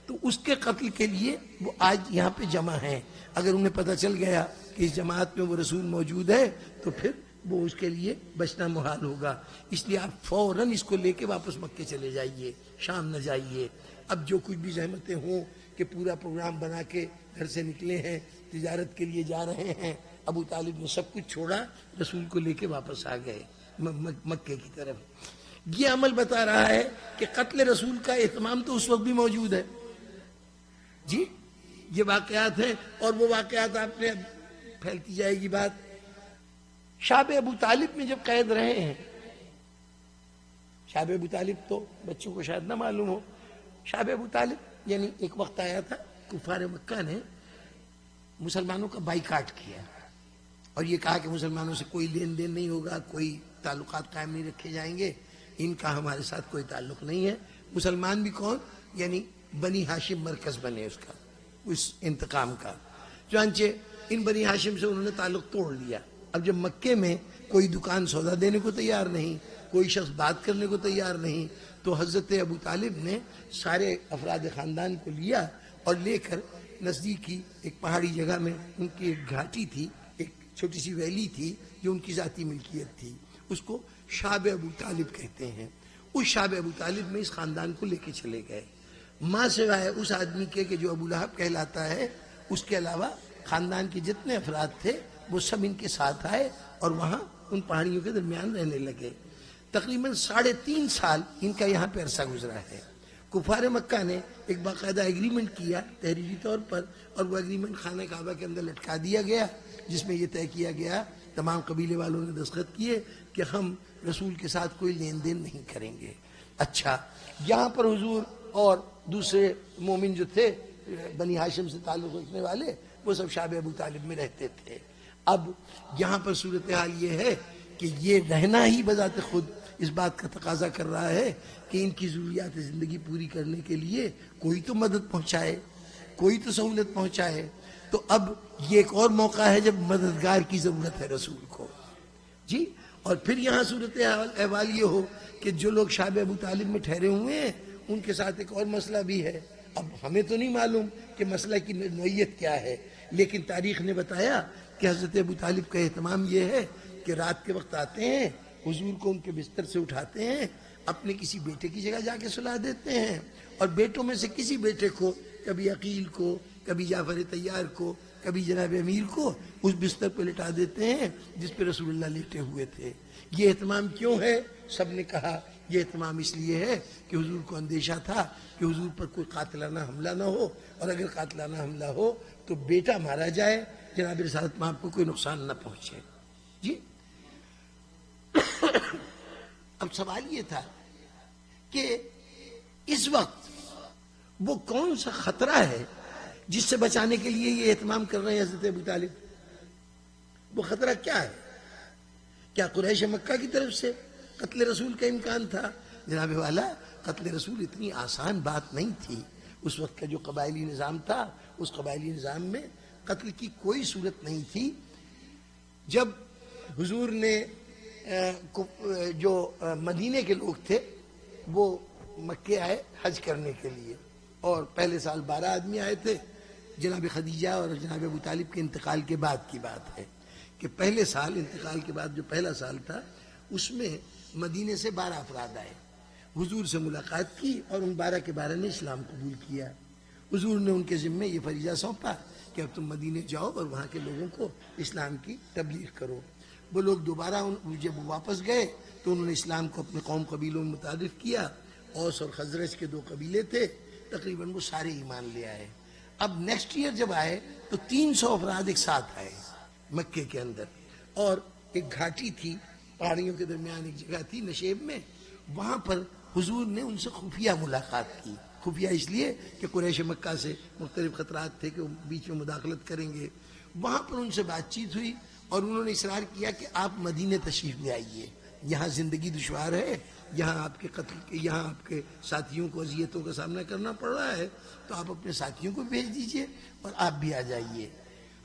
تو اس کے قتل کے لیے وہ آج یہاں پہ جمع ہیں. اگر انہیں پتہ چل گیا کہ اس جماعت میں وہ رسول موجود ہے تو پھر وہ اس کے لیے بچنا محال ہوگا. اس لیے آپ فوراً اس کو لے کے واپس مکے چلے جائیے, شام نہ جائیے. اب جو کچھ بھی زحمتیں ہوں کہ پورا پروگرام بنا کے گھر سے نکلے ہیں, تجارت کے لیے جا رہے ہیں, ابو طالب نے سب کچھ چھوڑا, رسول کو لے کے واپس آ گئے مکے کی طرف. یہ عمل بتا رہا ہے کہ قتل رسول کا اہتمام تو اس وقت بھی موجود ہے. جی یہ واقعات ہیں, اور وہ واقعات آپ نے پھیلتی جائے گی بات. شاب ابو طالب میں جب قید رہے ہیں, شاب ابو طالب تو بچوں کو شاید نہ معلوم ہو, شاب ابو طالب یعنی ایک وقت آیا تھا کفار مکہ نے مسلمانوں کا بائیکاٹ کیا اور یہ کہا کہ مسلمانوں سے کوئی لین دین نہیں ہوگا, کوئی تعلقات قائم نہیں رکھے جائیں گے, ان کا ہمارے ساتھ کوئی تعلق نہیں ہے. مسلمان بھی کون, یعنی بنی ہاشم مرکز بنے اس کا, اس انتقام کا. چنانچہ ان بنی ہاشم سے انہوں نے تعلق توڑ لیا. اب جب مکے میں کوئی دکان سودا دینے کو تیار نہیں, کوئی شخص بات کرنے کو تیار نہیں, تو حضرت ابو طالب نے سارے افراد خاندان کو لیا اور لے کر نزدیکی ایک پہاڑی جگہ میں, ان کی ایک گھاٹی تھی, ایک چھوٹی سی ویلی تھی جو ان کی ذاتی ملکیت تھی, اس کو شاب ابو طالب کہتے ہیں. اس شاب ابو طالب میں اس خاندان کو لے کے چلے گئے. ماں سوائے اس آدمی کے کہ جو ابو لہب کہلاتا ہے, اس کے علاوہ خاندان کے جتنے افراد تھے وہ سب ان کے ساتھ آئے اور وہاں ان پہاڑیوں کے درمیان رہنے لگے. تقریباً 3.5 سال ان کا یہاں پہ عرصہ گزرا ہے. کفار مکہ نے ایک باقاعدہ ایگریمنٹ کیا تحریری طور پر, اور وہ ایگریمنٹ خانہ کعبہ کے اندر لٹکا دیا گیا, جس میں یہ طے کیا گیا, تمام قبیلے والوں نے دستخط کیے کہ ہم رسول کے ساتھ کوئی لین دین نہیں کریں گے. اچھا, یہاں پر حضور اور دوسرے مومن جو تھے بنی ہاشم سے تعلق رکھنے والے, وہ سب شاب ابو طالب میں رہتے تھے. اب یہاں پر صورتحال یہ ہے کہ یہ رہنا ہی بذات خود اس بات کا تقاضا کر رہا ہے کہ ان کی ضروریات زندگی پوری کرنے کے لیے کوئی تو مدد پہنچائے, کوئی تو سہولت پہنچائے. تو اب یہ ایک اور موقع ہے جب مددگار کی ضرورت ہے رسول کو. جی, اور پھر یہاں صورت احوال یہ ہو کہ جو لوگ شاب ابو طالب میں ٹھہرے ہوئے ہیں ان کے ساتھ ایک اور مسئلہ بھی ہے. اب ہمیں تو نہیں معلوم کہ مسئلہ کی نوعیت کیا ہے, لیکن تاریخ نے بتایا کہ حضرت ابو طالب کا اہتمام یہ ہے کہ رات کے وقت آتے ہیں, حضور کو ان کے بستر سے اٹھاتے ہیں, اپنے کسی بیٹے کی جگہ جا کے سلا دیتے ہیں, اور بیٹوں میں سے کسی بیٹے کو, کبھی عقیل کو, کبھی جعفر طیار کو, کبھی جناب امیر کو اس بستر پہ لٹا دیتے ہیں جس پہ رسول اللہ لیٹے ہوئے تھے. یہ اہتمام کیوں ہے؟ سب نے کہا یہ اہتمام اس لیے ہے کہ حضور کو اندیشہ تھا کہ حضور پر کوئی قاتلانہ حملہ نہ ہو, اور اگر قاتلانہ حملہ ہو تو بیٹا مارا جائے, جناب رسالت میں آپ کو کوئی نقصان نہ پہنچے. جی, اب سوال یہ تھا کہ اس وقت وہ کون سا خطرہ ہے جس سے بچانے کے لیے یہ اہتمام کر رہے ہیں حضرت ابو طالب؟ وہ خطرہ کیا ہے؟ کیا قریش مکہ کی طرف سے قتل رسول کا امکان تھا؟ جناب والا قتل رسول اتنی آسان بات نہیں تھی. اس وقت کا جو قبائلی نظام تھا اس قبائلی نظام میں قتل کی کوئی صورت نہیں تھی. جب حضور نے جو مدینے کے لوگ تھے وہ مکے آئے حج کرنے کے لیے، اور پہلے سال 12 آدمی آئے تھے. جناب خدیجہ اور جناب ابو طالب کے انتقال کے بعد کی بات ہے کہ پہلے سال انتقال کے بعد جو پہلا سال تھا اس میں مدینے سے 12 افراد آئے، حضور سے ملاقات کی اور ان 12 کے 12 نے اسلام قبول کیا. حضور نے ان کے ذمے یہ فریضہ سونپا کہ اب تم مدینے جاؤ اور وہاں کے لوگوں کو اسلام کی تبلیغ کرو. وہ لوگ دوبارہ جب واپس گئے تو انہوں نے اسلام کو اپنے قوم قبیلوں میں متعارف کیا. اوس اور خزرج کے 2 قبیلے تھے، تقریباً وہ سارے ایمان لے آئے. اب نیکسٹ ایئر جب آئے تو 300 افراد ایک ساتھ آئے مکے کے اندر، اور ایک گھاٹی تھی پہاڑیوں کے درمیان، ایک جگہ تھی نشیب میں، وہاں پر حضور نے ان سے خفیہ ملاقات کی. خفیہ اس لیے کہ قریش مکہ سے مختلف خطرات تھے کہ وہ بیچ میں مداخلت کریں گے. وہاں پر ان سے بات چیت ہوئی اور انہوں نے اصرار کیا کہ آپ مدینے تشریف لے آئیے، یہاں زندگی دشوار ہے، یہاں آپ کے قتل، یہاں آپ کے ساتھیوں کو اذیتوں کا سامنا کرنا پڑ رہا ہے، تو آپ اپنے ساتھیوں کو بھیج دیجئے اور آپ بھی آ جائیے.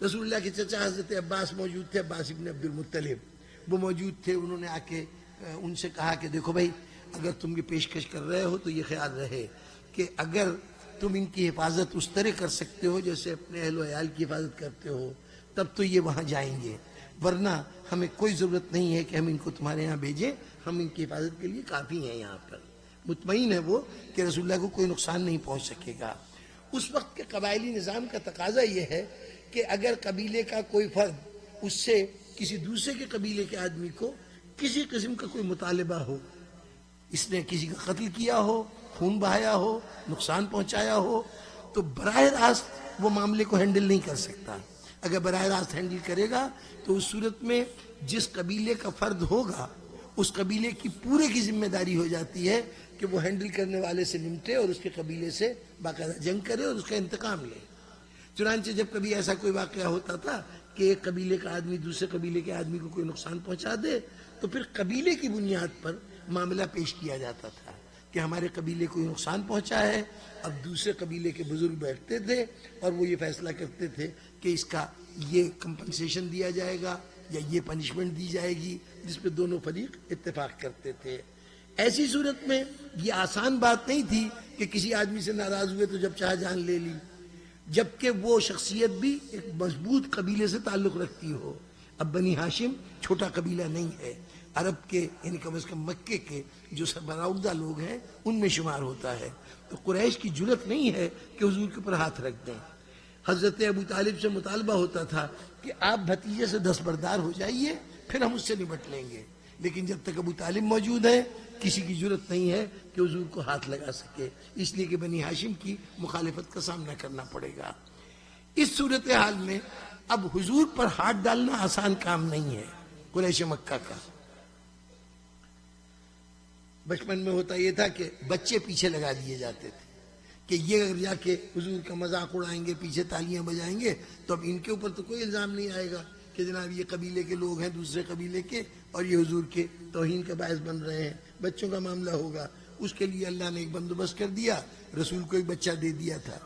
رسول اللہ کے چچا حضرت عباس موجود تھے، عباس ابن عبد المطلب وہ موجود تھے. انہوں نے آ کے ان سے کہا کہ دیکھو بھائی، اگر تم یہ پیشکش کر رہے ہو تو یہ خیال رہے کہ اگر تم ان کی حفاظت اس طرح کر سکتے ہو جیسے اپنے اہل و عیال کی حفاظت کرتے ہو تب تو یہ وہاں جائیں گے، ورنہ ہمیں کوئی ضرورت نہیں ہے کہ ہم ان کو تمہارے یہاں بھیجیں، ہم ان کی حفاظت کے لیے کافی ہیں یہاں پر. مطمئن ہے وہ کہ رسول اللہ کو کوئی نقصان نہیں پہنچ سکے گا. اس وقت کے قبائلی نظام کا تقاضا یہ ہے کہ اگر قبیلے کا کوئی فرد اس سے کسی دوسرے کے قبیلے کے آدمی کو کسی قسم کا کوئی مطالبہ ہو، اس نے کسی کا قتل کیا ہو، خون بہایا ہو، نقصان پہنچایا ہو، تو براہ راست وہ معاملے کو ہینڈل نہیں کر سکتا. اگر براہ راست ہینڈل کرے گا تو اس صورت میں جس قبیلے کا فرد ہوگا اس قبیلے کی پورے کی ذمہ داری ہو جاتی ہے کہ وہ ہینڈل کرنے والے سے نمٹے اور اس کے قبیلے سے باقاعدہ جنگ کرے اور اس کا انتقام لے. چنانچہ جب کبھی ایسا کوئی واقعہ ہوتا تھا کہ ایک قبیلے کا آدمی دوسرے قبیلے کے آدمی کو کوئی نقصان پہنچا دے تو پھر قبیلے کی بنیاد پر معاملہ پیش کیا جاتا تھا کہ ہمارے قبیلے کو نقصان پہنچا ہے. اب دوسرے قبیلے کے بزرگ بیٹھتے تھے اور وہ یہ فیصلہ کرتے تھے کہ اس کا یہ کمپنسیشن دیا جائے گا یا یہ پنشمنٹ دی جائے گی، جس پہ دونوں فریق اتفاق کرتے تھے. ایسی صورت میں یہ آسان بات نہیں تھی کہ کسی آدمی سے ناراض ہوئے تو جب چاہ جان لے لی، جبکہ وہ شخصیت بھی ایک مضبوط قبیلے سے تعلق رکھتی ہو. اب بنی ہاشم چھوٹا قبیلہ نہیں ہے، عرب کے یعنی کم از کم مکے کے جو سربراہ لوگ ہیں ان میں شمار ہوتا ہے. تو قریش کی جرت نہیں ہے کہ حضور کے اوپر ہاتھ رکھ دیں. حضرت ابو طالب سے مطالبہ ہوتا تھا کہ آپ بھتیجے سے دستبردار ہو جائیے پھر ہم اس سے نمٹ لیں گے، لیکن جب تک ابو طالب موجود ہے کسی کی جرت نہیں ہے کہ حضور کو ہاتھ لگا سکے، اس لیے کہ بنی ہاشم کی مخالفت کا سامنا کرنا پڑے گا. اس صورتحال میں اب حضور پر ہاتھ ڈالنا آسان کام نہیں ہے قریش مکہ کا. بچپن میں ہوتا یہ تھا کہ بچے پیچھے لگا دیے جاتے تھے کہ یہ اگر جا کے حضور کا مذاق اڑائیں گے، پیچھے تالیاں بجائیں گے تو اب ان کے اوپر تو کوئی الزام نہیں آئے گا کہ جناب یہ قبیلے کے لوگ ہیں دوسرے قبیلے کے اور یہ حضور کے توہین کا باعث بن رہے ہیں. بچوں کا معاملہ ہوگا. اس کے لیے اللہ نے ایک بندوبست کر دیا، رسول کو ایک بچہ دے دیا تھا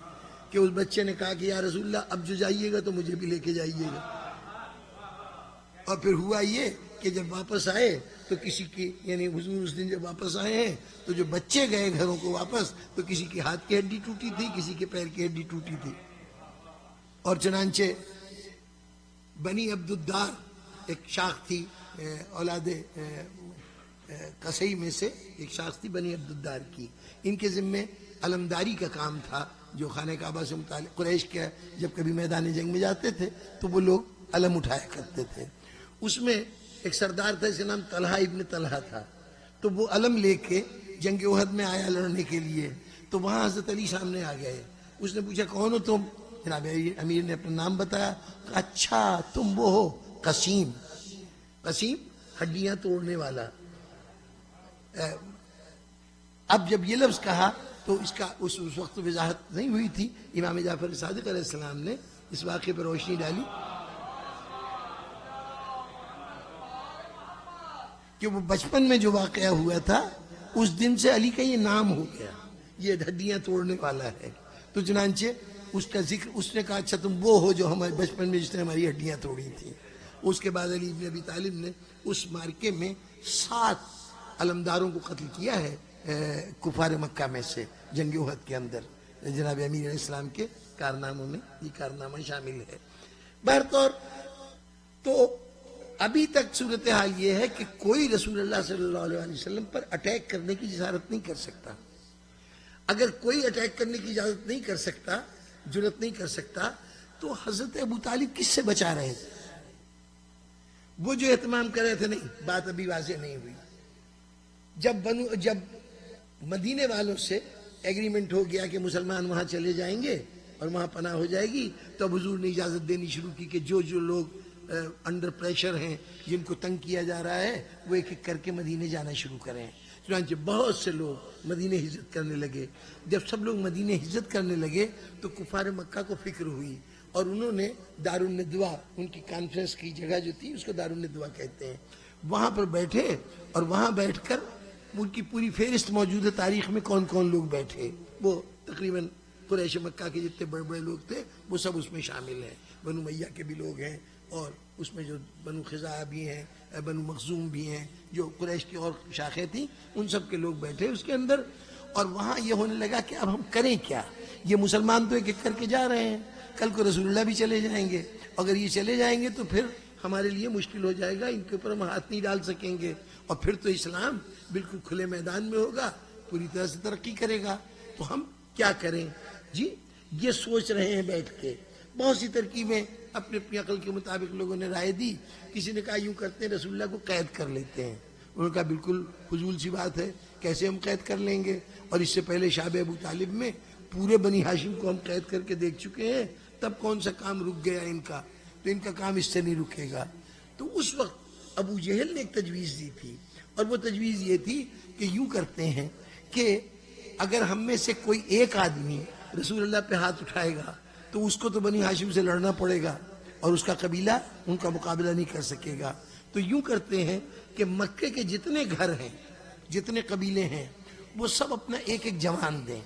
کہ اس بچے نے کہا کہ یا رسول اللہ اب جو جائیے گا تو مجھے بھی لے کے جائیے گا. اور پھر ہوا یہ کہ جب واپس آئے تو کسی کی یعنی حضور اس دن جب واپس آئے ہیں تو جو بچے گئے گھروں کو واپس تو کسی کے ہاتھ کی ہڈی ٹوٹی تھی، کسی کے پیر کی ہڈی ٹوٹی تھی. اور چنانچہ بنی عبد الدار ایک شاخ تھی اولاد قصی میں سے ایک شاخ تھی بنی عبد الدار کی. ان کے ذمے علمداری کا کام تھا جو خانہ کعبہ سے متعلق. قریش کے جب کبھی میدان جنگ میں جاتے تھے تو وہ لوگ علم اٹھایا کرتے تھے. اس میں ایک سردار تھا جس کا نام طلحہ ابن طلحہ تھا، تو وہ علم لے کے جنگ احد میں آیا لڑنے کے لیے. تو وہاں حضرت علی سامنے آ گئے. اس نے پوچھا کون ہو تم؟ جناب امیر نے اپنا نام بتایا. اچھا تم وہ ہو قسیم. قسیم ہڈیاں توڑنے والا. اب جب یہ لفظ کہا تو اس کا اس وقت وضاحت نہیں ہوئی تھی. امام جعفر صادق علیہ السلام نے اس واقعے پر روشنی ڈالی. کہ وہ بچپن میں جو واقعہ ہوا تھا اس دن سے علی کا یہ نام ہو گیا، یہ ہڈیاں توڑنے والا ہے. تو چنانچہ اس کا ذکر، اس نے کہا اچھا تم وہ ہو جو ہمارے بچپن میں جس نے ہماری ہڈیاں توڑی تھیں. اس کے بعد علی بن ابی طالب نے اس مارکے میں 7 علمداروں کو قتل کیا ہے کفار مکہ میں سے جنگ احد کے اندر. جناب امیر علیہ السلام کے کارناموں میں یہ کارنامہ شامل ہے. بہرطور تو ابھی تک صورتحال یہ ہے کہ کوئی رسول اللہ صلی اللہ علیہ وسلم پر اٹیک کرنے کی جسارت نہیں کر سکتا. اگر کوئی اٹیک کرنے کی اجازت نہیں کر سکتا، جرات نہیں کر سکتا، تو حضرت ابو طالب کس سے بچا رہے تھے؟ وہ جو اہتمام کر رہے تھے، نہیں، بات ابھی واضح نہیں ہوئی. جب مدینے والوں سے ایگریمنٹ ہو گیا کہ مسلمان وہاں چلے جائیں گے اور وہاں پناہ ہو جائے گی، تو اب حضور نے اجازت دینی شروع کی کہ جو لوگ انڈر پریشر ہیں، جن کو تنگ کیا جا رہا ہے، وہ ایک ایک کر کے مدینے جانا شروع کریں. چنانچہ بہت سے لوگ مدینے ہجرت کرنے لگے. جب سب لوگ مدینے ہجرت کرنے لگے تو کفار مکہ کو فکر ہوئی اور انہوں نے دارالندوا، ان کی کانفرنس کی جگہ جو تھی اس کو دارالندوا کہتے ہیں، وہاں پر بیٹھے اور وہاں بیٹھ کر ان کی پوری فہرست موجود ہے تاریخ میں کون کون لوگ بیٹھے. وہ تقریباً قریش مکہ کے جتنے بڑے بڑے لوگ تھے وہ سب اس میں شامل ہیں. بنو امیہ کے بھی لوگ ہیں اور اس میں جو بنو خزاعہ بھی ہیں، بنو مخزوم بھی ہیں، جو قریش کی اور شاخیں تھیں، ان سب کے لوگ بیٹھے اس کے اندر. اور وہاں یہ ہونے لگا کہ اب ہم کریں کیا؟ یہ مسلمان تو ایک ایک کر کے جا رہے ہیں، کل کو رسول اللہ بھی چلے جائیں گے. اگر یہ چلے جائیں گے تو پھر ہمارے لیے مشکل ہو جائے گا، ان کے اوپر ہم ہاتھ نہیں ڈال سکیں گے، اور پھر تو اسلام بالکل کھلے میدان میں ہوگا، پوری طرح سے ترقی کرے گا. تو ہم کیا کریں؟ جی یہ سوچ رہے ہیں بیٹھ کے. بہت سی ترکیبیں اپنی اپنی عقل کے مطابق لوگوں نے رائے دی. کسی نے کہا یوں کرتے ہیں رسول اللہ کو قید کر لیتے ہیں. انہوں نے کہا بالکل فضول سی بات ہے، کیسے ہم قید کر لیں گے؟ اور اس سے پہلے شعب ابو طالب میں پورے بنی ہاشم کو ہم قید کر کے دیکھ چکے ہیں، تب کون سا کام رک گیا ان کا؟ تو ان کا کام اس سے نہیں رکے گا. تو اس وقت ابو جہل نے ایک تجویز دی تھی، اور وہ تجویز یہ تھی کہ یوں کرتے ہیں کہ اگر ہم میں سے کوئی ایک آدمی رسول اللہ پہ ہاتھ اٹھائے گا تو اس کو تو بنی ہاشم سے لڑنا پڑے گا اور اس کا قبیلہ ان کا مقابلہ نہیں کر سکے گا. تو یوں کرتے ہیں کہ مکے کے جتنے گھر ہیں، جتنے قبیلے ہیں، وہ سب اپنا ایک ایک جوان دیں،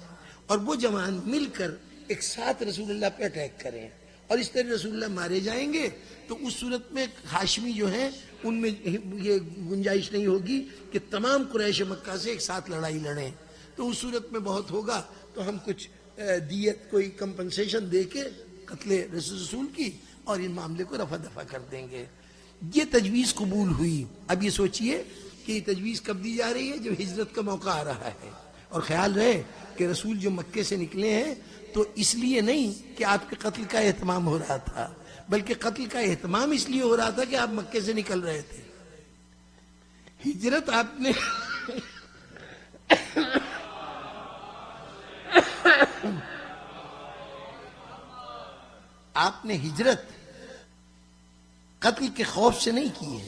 اور وہ جوان مل کر ایک ساتھ رسول اللہ پہ اٹیک کریں، اور اس طرح رسول اللہ مارے جائیں گے. تو اس صورت میں ہاشمی جو ہیں ان میں یہ گنجائش نہیں ہوگی کہ تمام قریش مکہ سے ایک ساتھ لڑائی لڑیں. تو اس صورت میں بہت ہوگا تو ہم کچھ دیت، کوئی کمپنسیشن دے کے قتل رسول کی اور ان معاملے کو رفع دفع کر دیں گے. یہ تجویز قبول ہوئی. اب یہ سوچئے کہ یہ تجویز کب دی جا رہی ہے؟ جب ہجرت کا موقع آ رہا ہے. اور خیال رہے کہ رسول جو مکے سے نکلے ہیں تو اس لیے نہیں کہ آپ کے قتل کا اہتمام ہو رہا تھا، بلکہ قتل کا اہتمام اس لیے ہو رہا تھا کہ آپ مکے سے نکل رہے تھے. ہجرت آپ نے ہجرت قتل کے خوف سے نہیں کی ہے.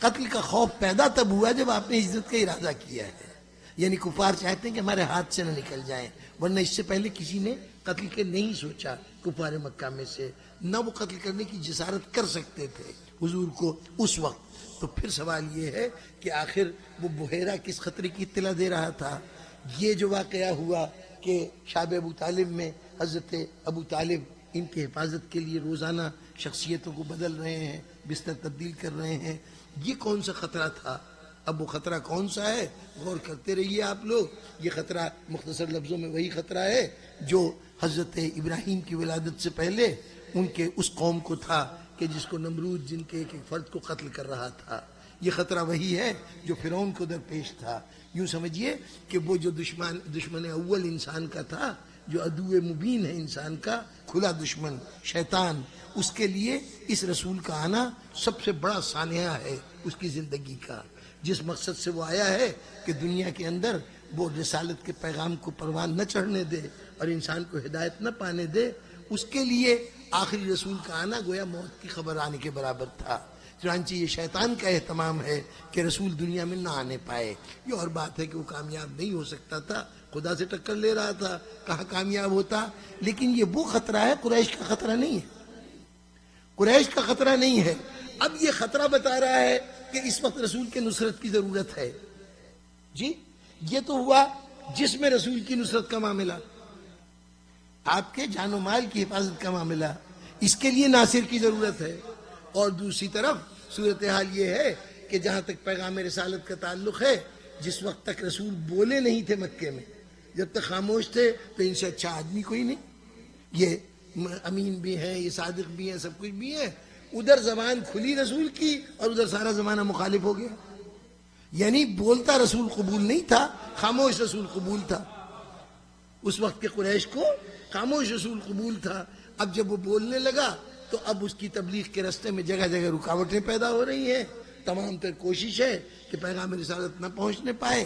قتل کا خوف پیدا تب ہوا جب آپ نے ہجرت کا ارادہ کیا ہے. یعنی کفار چاہتے ہیں کہ ہمارے ہاتھ سے نہ نکل جائیں، ورنہ اس سے پہلے کسی نے قتل کے نہیں سوچا کفار مکہ میں سے، نہ وہ قتل کرنے کی جسارت کر سکتے تھے حضور کو اس وقت. تو پھر سوال یہ ہے کہ آخر وہ بحیرہ کس خطرے کی اطلاع دے رہا تھا؟ یہ جو واقعہ ہوا کہ شعب ابو طالب میں حضرت ابو طالب ان کی حفاظت کے لیے روزانہ شخصیتوں کو بدل رہے ہیں، بستر تبدیل کر رہے ہیں، یہ کون سا خطرہ تھا؟ اب وہ خطرہ کون سا ہے؟ غور کرتے رہیے آپ لوگ. یہ خطرہ مختصر لفظوں میں وہی خطرہ ہے جو حضرت ابراہیم کی ولادت سے پہلے ان کے اس قوم کو تھا کہ جس کو نمرود جن کے ایک ایک فرد کو قتل کر رہا تھا. یہ خطرہ وہی ہے جو فرعون کو درپیش تھا. یوں سمجھیے کہ وہ جو دشمن اول انسان کا تھا، جو عدو مبین ہے انسان کا، کھلا دشمن شیطان، اس کے لیے اس رسول کا آنا سب سے بڑا سانحہ ہے اس کی زندگی کا. جس مقصد سے وہ آیا ہے کہ دنیا کے اندر وہ رسالت کے پیغام کو پروان نہ چڑھنے دے اور انسان کو ہدایت نہ پانے دے، اس کے لیے آخری رسول کا آنا گویا موت کی خبر آنے کے برابر تھا. چنانچہ یہ شیطان کا اہتمام ہے کہ رسول دنیا میں نہ آنے پائے. یہ اور بات ہے کہ وہ کامیاب نہیں ہو سکتا تھا، خدا سے ٹکر لے رہا تھا، کہاں کامیاب ہوتا. لیکن یہ وہ خطرہ ہے، قریش کا خطرہ نہیں ہے، قریش کا خطرہ نہیں ہے. اب یہ خطرہ بتا رہا ہے کہ اس وقت رسول کے نصرت کی ضرورت ہے. جی یہ تو ہوا جس میں رسول کی نصرت کا معاملہ. آپ کے جان و مال کی حفاظت کا معاملہ، اس کے لیے ناصر کی ضرورت ہے. اور دوسری طرف صورتحال یہ ہے کہ جہاں تک پیغام رسالت کا تعلق ہے، جس وقت تک رسول بولے نہیں تھے مکے میں، جب تک خاموش تھے، تو ان سے اچھا آدمی کوئی نہیں. یہ امین بھی ہیں، یہ صادق بھی ہیں، سب کچھ بھی ہیں. ادھر زبان کھلی رسول کی اور ادھر سارا زمانہ مخالف ہو گیا. یعنی بولتا رسول قبول نہیں تھا، خاموش رسول قبول تھا. اس وقت کے قریش کو خاموش رسول قبول تھا. اب جب وہ بولنے لگا تو اب اس کی تبلیغ کے راستے میں جگہ جگہ رکاوٹیں پیدا ہو رہی ہیں. تمام تر کوشش ہے کہ پیغام رسالت نہ پہنچنے پائے.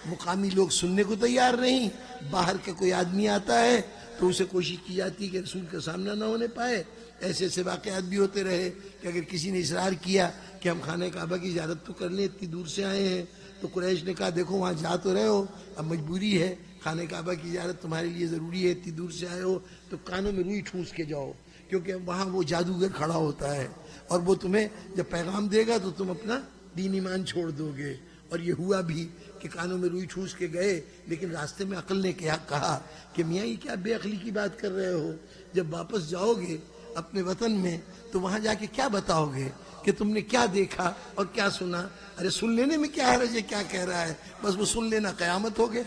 مقامی لوگ سننے کو تیار نہیں. باہر کا کوئی آدمی آتا ہے تو اسے کوشش کی جاتی ہے کہ رسول کا سامنا نہ ہونے پائے. ایسے ایسے واقعات بھی ہوتے رہے کہ اگر کسی نے اصرار کیا کہ ہم خانہ کعبہ کی زیارت تو کر لیں، اتنی دور سے آئے ہیں، تو قریش نے کہا دیکھو وہاں جا تو رہے ہو، اب مجبوری ہے، خانہ کعبہ کی زیارت تمہارے لیے ضروری ہے، اتنی دور سے آئے ہو تو کانوں میں روئی ٹھوس کے جاؤ، کیونکہ وہاں وہ جادوگر کھڑا ہوتا ہے اور وہ تمہیں جب پیغام دے گا تو تم اپنا دین ایمان چھوڑ دو گے. اور یہ ہوا بھی کہ کانوں میں روئی ٹھوس کے گئے. لیکن راستے میں عقل نے کیا کہا کہ میاں یہ کیا بے عقلی کی بات کر رہے ہو؟ جب واپس جاؤ گے اپنے وطن میں تو وہاں جا کے کیا بتاؤ گے کہ تم نے کیا دیکھا اور کیا سنا؟ ارے سن لینے میں کیا حرج ہے، کیا کہہ رہا ہے، بس وہ سن لینا قیامت ہو گئے.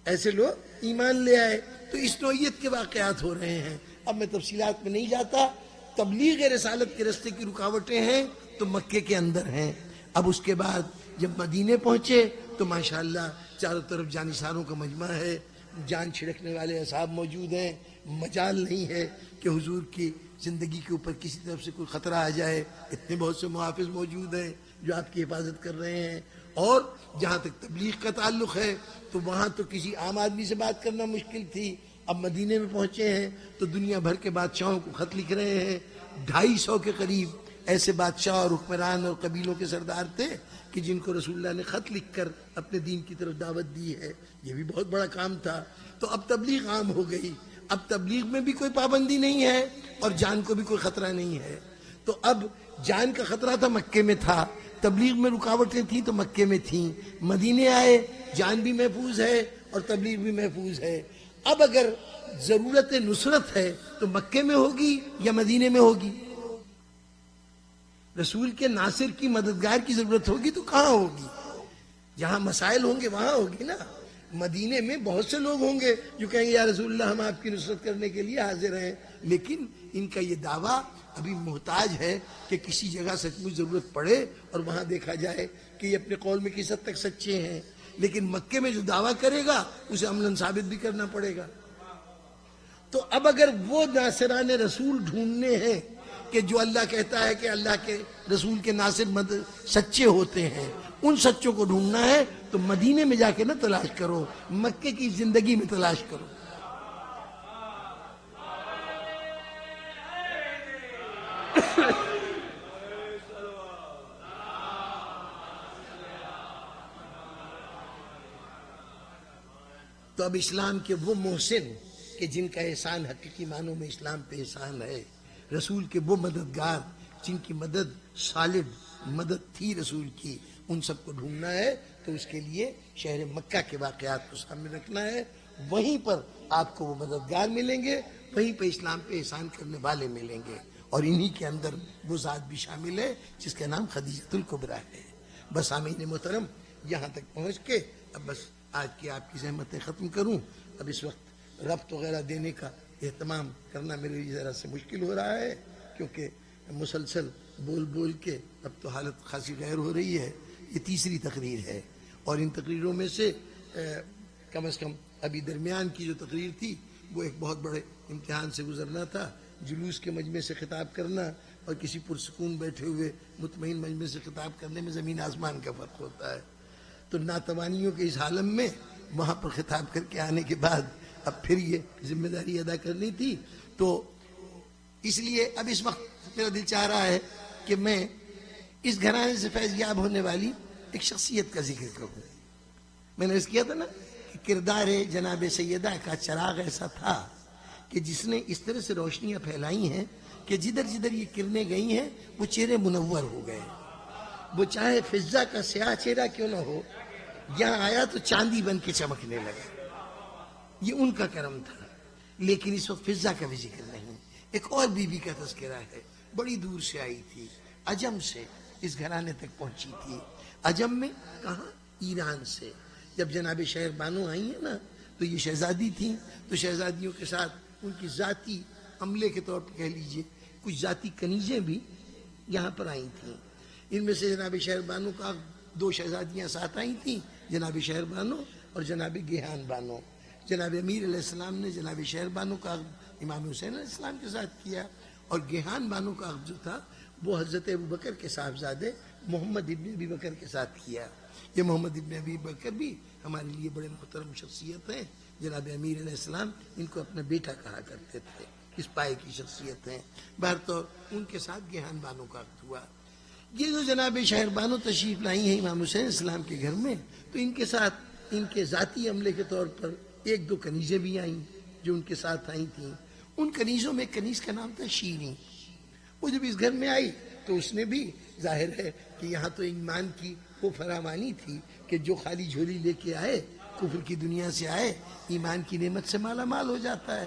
ایسے لوگ ایمان لے آئے. تو اس نوعیت کے واقعات ہو رہے ہیں. اب میں تفصیلات میں نہیں جاتا. تبلیغ رسالت کے راستے کی رکاوٹیں ہیں تو مکے کے اندر ہیں. اب اس کے بعد جب مدینے پہنچے تو ماشاءاللہ چاروں طرف جانثاروں کا مجمع ہے، جان چھڑکنے والے اصحاب موجود ہیں. مجال نہیں ہے کہ حضور کی زندگی کے اوپر کسی طرف سے کوئی خطرہ آ جائے. اتنے بہت سے محافظ موجود ہیں جو آپ کی حفاظت کر رہے ہیں. اور جہاں تک تبلیغ کا تعلق ہے تو وہاں تو کسی عام آدمی سے بات کرنا مشکل تھی. اب مدینے میں پہنچے ہیں تو دنیا بھر کے بادشاہوں کو خط لکھ رہے ہیں. 250 کے قریب ایسے بادشاہ اور حکمران اور قبیلوں کے سردار تھے کہ جن کو رسول اللہ نے خط لکھ کر اپنے دین کی طرف دعوت دی ہے. یہ بھی بہت بڑا کام تھا. تو اب تبلیغ عام ہو گئی. اب تبلیغ میں بھی کوئی پابندی نہیں ہے اور جان کو بھی کوئی خطرہ نہیں ہے. تو اب جان کا خطرہ تھا مکے میں تھا، تبلیغ میں رکاوٹیں تھیں تو مکے میں تھیں. مدینے آئے، جان بھی محفوظ ہے اور تبلیغ بھی محفوظ ہے. اب اگر ضرورت نصرت ہے تو مکے میں ہوگی یا مدینے میں ہوگی؟ رسول کے ناصر کی مددگار کی ضرورت ہوگی تو کہاں ہوگی؟ جہاں مسائل ہوں گے وہاں ہوگی نا. مدینے میں بہت سے لوگ ہوں گے جو کہیں گے یا رسول اللہ ہم آپ کی نصرت کرنے کے لیے حاضر ہیں. لیکن ان کا یہ دعویٰ ابھی محتاج ہے کہ کسی جگہ سچ مچ ضرورت پڑے اور وہاں دیکھا جائے کہ یہ اپنے قول میں کس حد تک سچے ہیں. لیکن مکے میں جو دعویٰ کرے گا اسے عملاً ثابت بھی کرنا پڑے گا. تو اب اگر وہ ناصران رسول ڈھونڈنے ہیں کہ جو اللہ کہتا ہے کہ اللہ کے رسول کے ناصر سچے ہوتے ہیں، ان سچوں کو ڈھونڈنا ہے تو مدینے میں جا کے نہ تلاش کرو، مکے کی زندگی میں تلاش کرو. تو اب اسلام کے وہ محسن کہ جن کا احسان حقیقی معنوں میں اسلام پہ احسان ہے، رسول کے وہ مددگار جن کی مدد سالڈ مدد تھی رسول کی، ان سب کو ڈھونڈنا ہے. تو اس کے لیے شہر مکہ کے واقعات کو سامنے رکھنا ہے. وہیں پر آپ کو وہ مددگار ملیں گے، وہیں پہ اسلام پہ احسان کرنے والے ملیں گے. اور انہی کے اندر وہ ذات بھی شامل ہے جس کا نام خدیجۃ الکبریٰ ہے. بس آمین محترم، یہاں تک پہنچ کے اب بس آج کی آپ کی زحمتیں ختم کروں. اب اس وقت ربط وغیرہ دینے کا اہتمام کرنا میرے لیے ذرا سے مشکل ہو رہا ہے، کیونکہ مسلسل بول بول کے اب تو حالت خاصی غیر ہو رہی ہے. یہ تیسری تقریر ہے اور ان تقریروں میں سے کم از کم ابھی درمیان کی جو تقریر تھی وہ ایک بہت بڑے امتحان سے گزرنا تھا. جلوس کے مجمع سے خطاب کرنا اور کسی پرسکون بیٹھے ہوئے مطمئن مجمع سے خطاب کرنے میں زمین آسمان کا فرق ہوتا ہے. تو ناتوانیوں کے اس عالم میں وہاں پر خطاب کر کے آنے کے بعد اب پھر یہ ذمہ داری ادا کرنی تھی. تو اس لیے اب اس وقت میرا دل چاہ رہا ہے کہ میں اس گھرانے سے فیض یاب ہونے والی ایک شخصیت کا ذکر کروں. میں نے اس کیا تھا نا کہ کردار جناب سیدہ کا چراغ ایسا تھا کہ جس نے اس طرح سے روشنیاں پھیلائی ہیں کہ جدھر جدھر یہ کرنیں گئی ہیں وہ چہرے منور ہو گئے. وہ چاہے فضہ کا سیاہ چہرہ کیوں نہ ہو، یہاں آیا تو چاندی بن کے چمکنے لگا. یہ ان کا کرم تھا. لیکن اس وقت فضہ کا بھی ذکر نہیں. ایک اور بیوی کا تذکرہ ہے، بڑی دور سے آئی تھی، عجم سے اس گھرانے تک پہنچی تھی. عجم میں کہاں؟ ایران سے. جب جناب شہر بانو آئی ہیں نا تو یہ شہزادی تھیں، تو شہزادیوں کے ساتھ ان کی ذاتی عملے کے طور پر کہہ لیجئے کچھ ذاتی کنیزیں بھی یہاں پر آئی تھیں. ان میں سے جناب شہر بانو کا 2 شہزادیاں ساتھ آئی تھیں، جناب شہر بانو اور جناب گیہان بانو. جناب امیر علیہ السلام نے جناب شہر بانو کا عقد امام حسین علیہ السلام کے ساتھ کیا، اور گیہان بانو کا عقد جو تھا وہ حضرت ابوبکر کے صاحبزادے محمد ابن ابی بکر کے ساتھ کیا. یہ محمد ابن ابی بکر بھی ہمارے لیے بڑے محترم شخصیت ہیں. جناب امیر علیہ السلام ان کو اپنا بیٹا کہا کرتے تھے، اس پائے کی شخصیت ہیں. بہرطور ان کے ساتھ گیہان بانو کا عقد ہوا. یہ جو جناب شہر بانو تشریف لائی ہیں امام حسین السلام کے گھر میں، تو ان کے ساتھ ان کے ذاتی عملے کے طور پر 1-2 کنیزیں بھی آئیں جو ان کے ساتھ آئی تھیں. ان کنیزوں میں کنیز کا نام تھا شیریں. وہ جب اس گھر میں آئی تو اس نے بھی ظاہر ہے کہ یہاں تو ایمان کی وہ فراوانی تھی کہ جو خالی جھولی لے کے آئے، کفر کی دنیا سے آئے، ایمان کی نعمت سے مالا مال ہو جاتا ہے.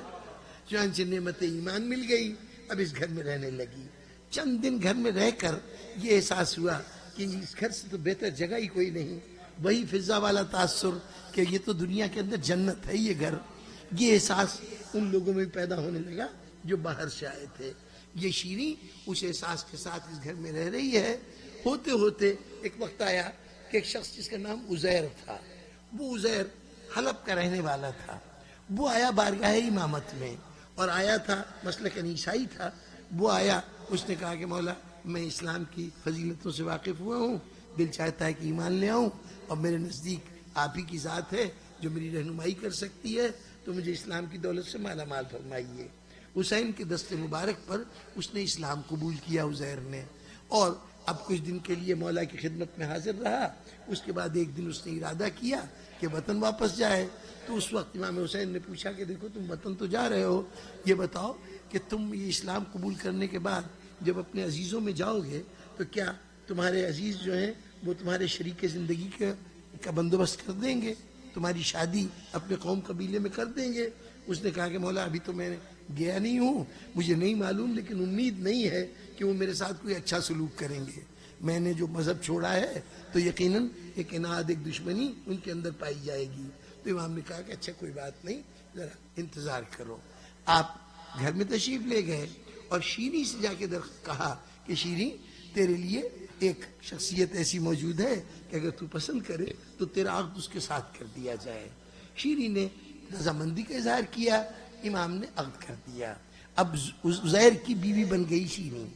چنانچہ نعمت ایمان مل گئی، اب اس گھر میں رہنے لگی. چند دن گھر میں رہ کر یہ احساس ہوا کہ اس گھر سے تو بہتر جگہ ہی کوئی نہیں. وہی فضا والا تاثر کہ یہ تو دنیا کے اندر جنت ہے یہ گھر، یہ احساس ان لوگوں میں پیدا ہونے لگا جو باہر سے آئے تھے. یہ شیریں اس احساس کے ساتھ اس گھر میں رہ رہی ہے. ہوتے ہوتے ایک وقت آیا کہ ایک شخص جس کا نام عزیر تھا، وہ عزیر حلب کا رہنے والا تھا. وہ آیا بارگاہ امامت میں، اور آیا تھا مسلک عیسائی تھا. وہ آیا، اس نے کہا کہ مولا میں اسلام کی فضیلتوں سے واقف ہوا ہوں، دل چاہتا ہے کہ ایمان لے آؤں، اور میرے نزدیک آپ ہی کی ذات ہے جو میری رہنمائی کر سکتی ہے، تو مجھے اسلام کی دولت سے مالا مال فرمائیے. حسین کے دست مبارک پر اس نے اسلام قبول کیا عزیر نے، اور اب کچھ دن کے لیے مولا کی خدمت میں حاضر رہا. اس کے بعد ایک دن اس نے ارادہ کیا کہ وطن واپس جائے. تو اس وقت امام حسین نے پوچھا کہ دیکھو تم وطن تو جا رہے ہو، یہ بتاؤ کہ تم یہ اسلام قبول کرنے کے بعد جب اپنے عزیزوں میں جاؤ گے تو کیا تمہارے عزیز جو ہیں وہ تمہارے شریک زندگی کا بندوبست کر دیں گے، تمہاری شادی اپنے قوم قبیلے میں کر دیں گے؟ اس نے کہا کہ مولا ابھی تو میں گیا نہیں ہوں، مجھے نہیں معلوم، لیکن امید نہیں ہے کہ وہ میرے ساتھ کوئی اچھا سلوک کریں گے. میں نے جو مذہب چھوڑا ہے تو یقیناً ایک اناد، ایک دشمنی ان کے اندر پائی جائے گی. تو امام نے کہا کہ اچھا کوئی بات نہیں، ذرا انتظار کرو. آپ گھر میں تشریف لے گئے اور شیریں سے جا کے کہا کہ شیریں تیرے لیے ایک شخصیت ایسی موجود ہے کہ اگر تو پسند کرے تو تیرا عقد اس کے ساتھ کر دیا جائے. شیریں نے رضامندی کا اظہار کیا، امام نے عقد کر دیا. اب عزیر کی بیوی بن گئی شیریں.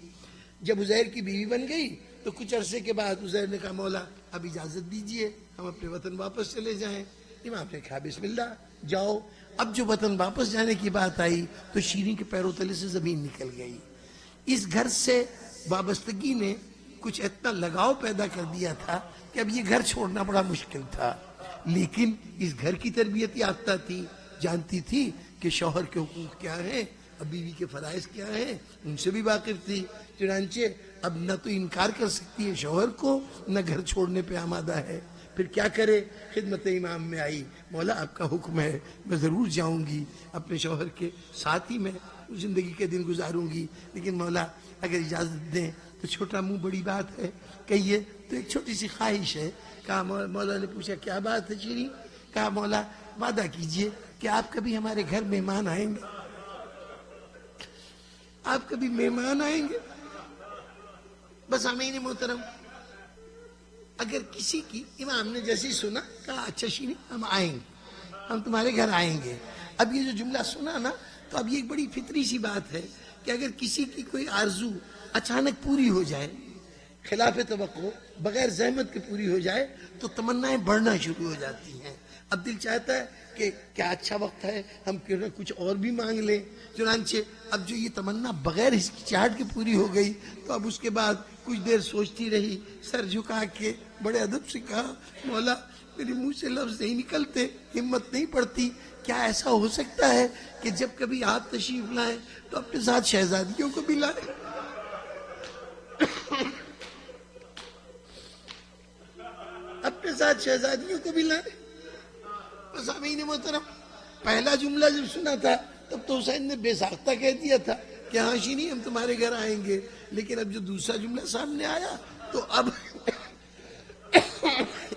جب عزیر کی بیوی بن گئی تو کچھ عرصے کے بعد عزیر نے کہا مولا اب اجازت دیجئے ہم اپنے وطن واپس چلے جائیں. امام نے کہا بسم اللہ جاؤ. اب جو وطن واپس جانے کی بات آئی تو شیریں کے پیروں تلے سے زمین نکل گئی. اس گھر سے وابستگی نے کچھ اتنا لگاؤ پیدا کر دیا تھا کہ اب یہ گھر چھوڑنا بڑا مشکل تھا. لیکن اس گھر کی تربیت یافتہ تھی، جانتی تھی کہ شوہر کے حقوق کیا ہیں، اب بیوی کے فرائض کیا ہیں، ان سے بھی واقف تھی. چنانچہ اب نہ تو انکار کر سکتی ہے شوہر کو، نہ گھر چھوڑنے پہ آمادہ ہے. پھر کیا کرے؟ خدمت امام میں آئی، مولا آپ کا حکم ہے، میں ضرور جاؤں گی، اپنے شوہر کے ساتھ ہی میں زندگی کے دن گزاروں گی، لیکن مولا اگر اجازت دیں تو چھوٹا منہ بڑی بات ہے، کہیے تو ایک چھوٹی سی خواہش ہے. کہا مولا نے پوچھا کیا بات ہے شیریں؟ کہا مولا وعدہ کیجئے کہ آپ کبھی ہمارے گھر مہمان آئیں گے، آپ کبھی مہمان آئیں گے. بس امین محترم اگر کسی کی، امام نے جیسے ہی سنا کہا اچھا شیریں ہم آئیں گے، ہم تمہارے گھر آئیں گے. اب یہ جو جملہ سنا نا تو اب یہ ایک بڑی فطری سی بات ہے کہ اگر کسی کی کوئی آرزو اچانک پوری ہو جائے، خلاف توقع، بغیر زحمت کے پوری ہو جائے تو تمنائیں بڑھنا شروع ہو جاتی ہیں. اب دل چاہتا ہے کہ کیا اچھا وقت ہے، ہم کیوں نہ کچھ اور بھی مانگ لیں. چنانچہ اب جو یہ تمنا بغیر ہچکچاہٹ کے پوری ہو گئی تو اب اس کے بعد کچھ دیر سوچتی رہی، سر جھکا کے بڑے ادب سے کہا مولا میرے منہ سے لفظ نہیں نکلتے، ہمت نہیں پڑتی، کیا ایسا ہو سکتا ہے کہ جب کبھی آپ تشریف لائیں تو اپنے ساتھ شہزادیوں کو بھی لائیں؟ ساتھ شہزادیوں کو بھی لائے. سامعین محترم، پہلا جملہ جب سنا تھا تب تو حسین نے بے ساختہ کہہ دیا تھا کہ ہاں شیریں ہم تمہارے گھر آئیں گے، لیکن اب جو دوسرا جملہ سامنے آیا تو اب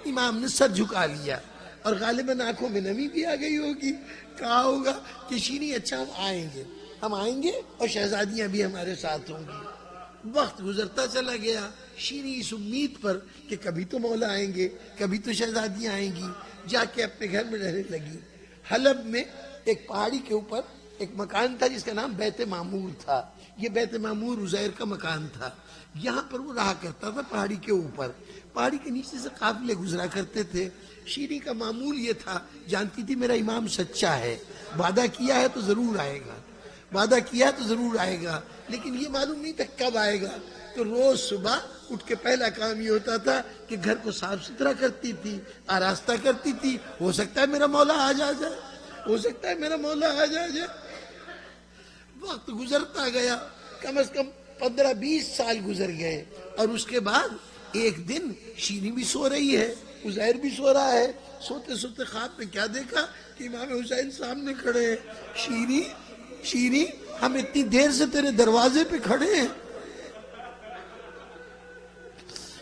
امام نے سر جھکا لیا اور غالباً آنکھوں میں نمی بھی آ گئی ہوگی. کہا ہوگا کہ شیریں اچھا ہم آئیں گے اور شہزادیاں بھی ہمارے ساتھ ہوں گی. وقت گزرتا چلا گیا، شیریں اس امید پر کہ کبھی تو مولا آئیں گے، کبھی تو شہزادیاں آئیں گی، جا کے اپنے گھر میں رہنے لگی. حلب میں ایک پہاڑی کے اوپر ایک مکان تھا جس کا نام بیت معمور تھا. یہ بیت معمور عزیر کا مکان تھا. یہاں پر وہ رہا کرتا تھا پہاڑی کے اوپر. پہاڑی کے نیچے سے قافلے گزرا کرتے تھے. شیریں کا معمول یہ تھا، جانتی تھی میرا امام سچا ہے، وعدہ کیا ہے تو ضرور آئے گا، وعدہ کیا تو ضرور آئے گا، لیکن یہ معلوم نہیں تھا کب آئے گا. تو روز صبح اٹھ کے پہلا کام یہ ہوتا تھا کہ گھر کو صاف ستھرا کرتی تھی، آراستہ کرتی تھی. ہو سکتا ہے میرا مولا آ جائے، ہو سکتا ہے میرا مولا آ جائے. وقت گزرتا گیا، کم از کم 15-20 سال گزر گئے، اور اس کے بعد ایک دن شیریں بھی سو رہی ہے، عزیر بھی سو رہا ہے. سوتے سوتے خواب میں کیا دیکھا کہ امام حسین سامنے کھڑے ہیں. شیریں ہم اتنی دیر سے تیرے دروازے پہ کھڑے ہیں،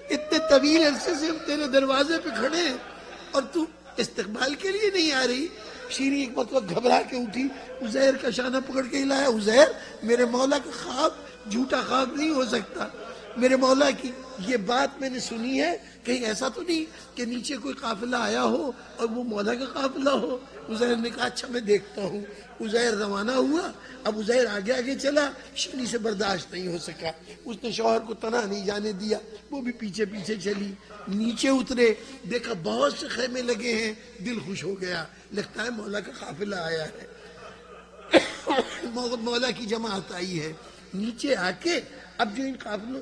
اتنے طویل عرصے سے ہم تیرے دروازے پہ کھڑے ہیں اور تو استقبال کے لیے نہیں آ رہی. شیریں ایک مرتبہ گھبرا کے اٹھی، عزیر کا شانہ پکڑ کے ہلایا. عزیر، میرے مولا کا خواب جھوٹا خواب نہیں ہو سکتا. میرے مولا کی یہ بات میں نے سنی ہے، کہیں ایسا تو نہیں کہ نیچے کوئی قافلہ آیا ہو اور وہ مولا کا قافلہ ہو. عزیر نے کہا اچھا میں دیکھتا ہوں. عزیر روانہ ہوا. اب عزیر آگے آگے چلا، شیریں سے برداشت نہیں ہو سکا، اس نے شوہر کو تنہا نہیں جانے دیا، وہ بھی پیچھے پیچھے چلی. نیچے اترے، دیکھا بہت سے خیمے لگے ہیں، دل خوش ہو گیا، لگتا ہے مولا کا قافلہ آیا ہے، مولا کی جماعت آئی ہے. نیچے آ کے اب جو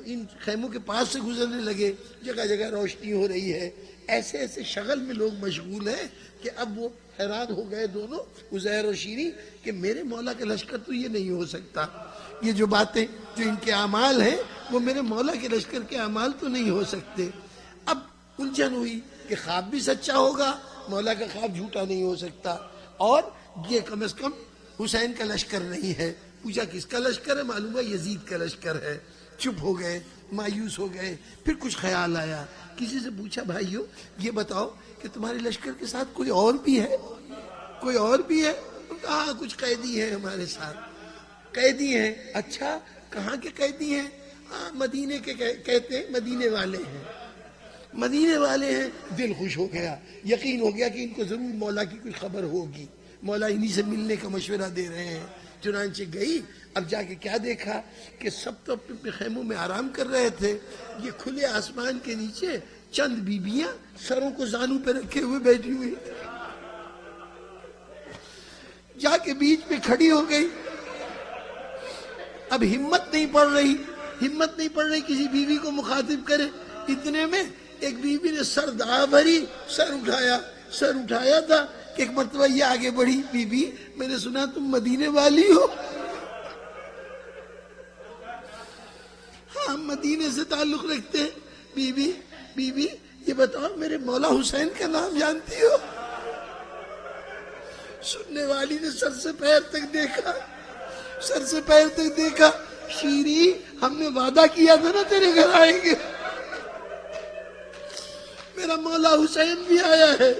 ان خیموں کے پاس سے گزرنے لگے، جگہ جگہ روشنی ہو رہی ہے، ایسے ایسے شغل میں لوگ مشغول ہیں کہ اب وہ حیران ہو گئے دونوں، عزیر اور شیریں، کہ میرے مولا کا لشکر تو یہ نہیں ہو سکتا. یہ جو باتیں، جو ان کے اعمال ہیں، وہ میرے مولا کے لشکر کے اعمال تو نہیں ہو سکتے. اب الجھن ہوئی کہ خواب بھی سچا ہوگا، مولا کا خواب جھوٹا نہیں ہو سکتا، اور یہ کم از کم حسین کا لشکر نہیں ہے. پوچھا کس کا لشکر ہے؟ معلوم ہے یزید کا لشکر ہے. چپ ہو گئے، مایوس ہو گئے. پھر کچھ خیال آیا، کسی سے پوچھا بھائیو یہ بتاؤ کہ تمہارے لشکر کے ساتھ کوئی اور بھی ہے؟ کوئی اور بھی ہے؟ کہا کچھ قیدی ہیں ہمارے ساتھ. قیدی ہیں؟ اچھا کہاں کے قیدی ہیں؟ ہاں مدینے کے کہتے ہیں، مدینے والے ہیں. مدینے والے ہیں. دل خوش ہو گیا، یقین ہو گیا کہ ان کو ضرور مولا کی کوئی خبر ہوگی، مولا انہی سے ملنے کا مشورہ دے رہے ہیں. چنانچہ گئی. اب جا کے کیا دیکھا کہ سب تو اپنے خیموں میں آرام کر رہے تھے. یہ کھلے آسمان کے نیچے چند بیبیاں سروں کو زانوں پہ رکھے ہوئے بیٹھی ہوئی. جا کے بیچ میں کھڑی ہو گئی. اب ہمت نہیں پڑ رہی کسی بیوی کو مخاطب کرے. اتنے میں ایک بیوی نے سر دعا بھری، سر اٹھایا تھا کہ ایک مرتبہ یہ آگے بڑھی، بی بی میں نے سنا تم مدینے والی ہو. ہم مدینے سے تعلق رکھتے ہیں. بی بی یہ بتاؤ میرے مولا حسین کا نام جانتی ہو؟ سننے والی نے سر سے پیر تک دیکھا. شیریں ہم نے وعدہ کیا تھا نا تیرے گھر آئیں گے، میرا مولا حسین بھی آیا ہے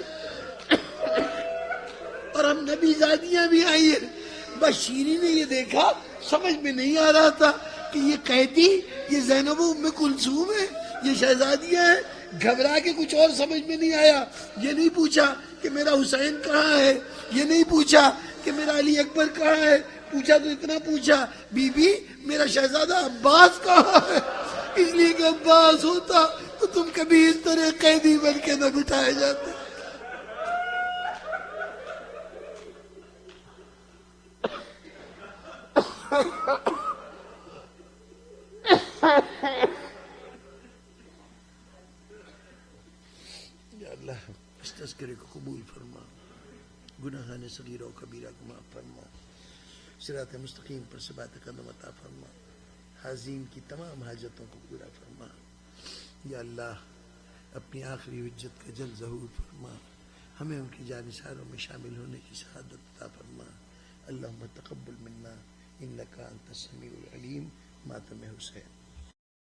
اور ہم نبی زادیاں بھی آئی ہیں. بس شیریں نے یہ دیکھا، سمجھ میں نہیں آ رہا تھا کہ یہ قیدی، یہ زینب و ام کلثوم ہے، یہ شہزادیاں ہیں. گھبرا کے کچھ اور سمجھ میں نہیں آیا. یہ نہیں پوچھا کہ میرا حسین کہاں ہے، یہ نہیں پوچھا کہ میرا علی اکبر کہاں ہے. پوچھا تو اتنا پوچھا، بی بی میرا شہزادہ عباس کہاں ہے؟ اس لیے کہ عباس ہوتا تو تم کبھی اس طرح قیدی بن کے نہ بٹھائے جاتے. یا اللہ اس تذکرے کو قبول فرما، گناہان صغیرہ و کبیرہ کو معاف فرما، صراط مستقیم پر ثبات قدم عطا فرما، حاضرین کی تمام حاجتوں کو پورا فرما. یا اللہ اپنی آخری حجت کا جلد ظہور فرما، ہمیں ان کی جانثاروں میں شامل ہونے کی سعادت عطا فرما۔ اللہم تقبل منا انک انت السمیع العلیم۔ ماتم حسین۔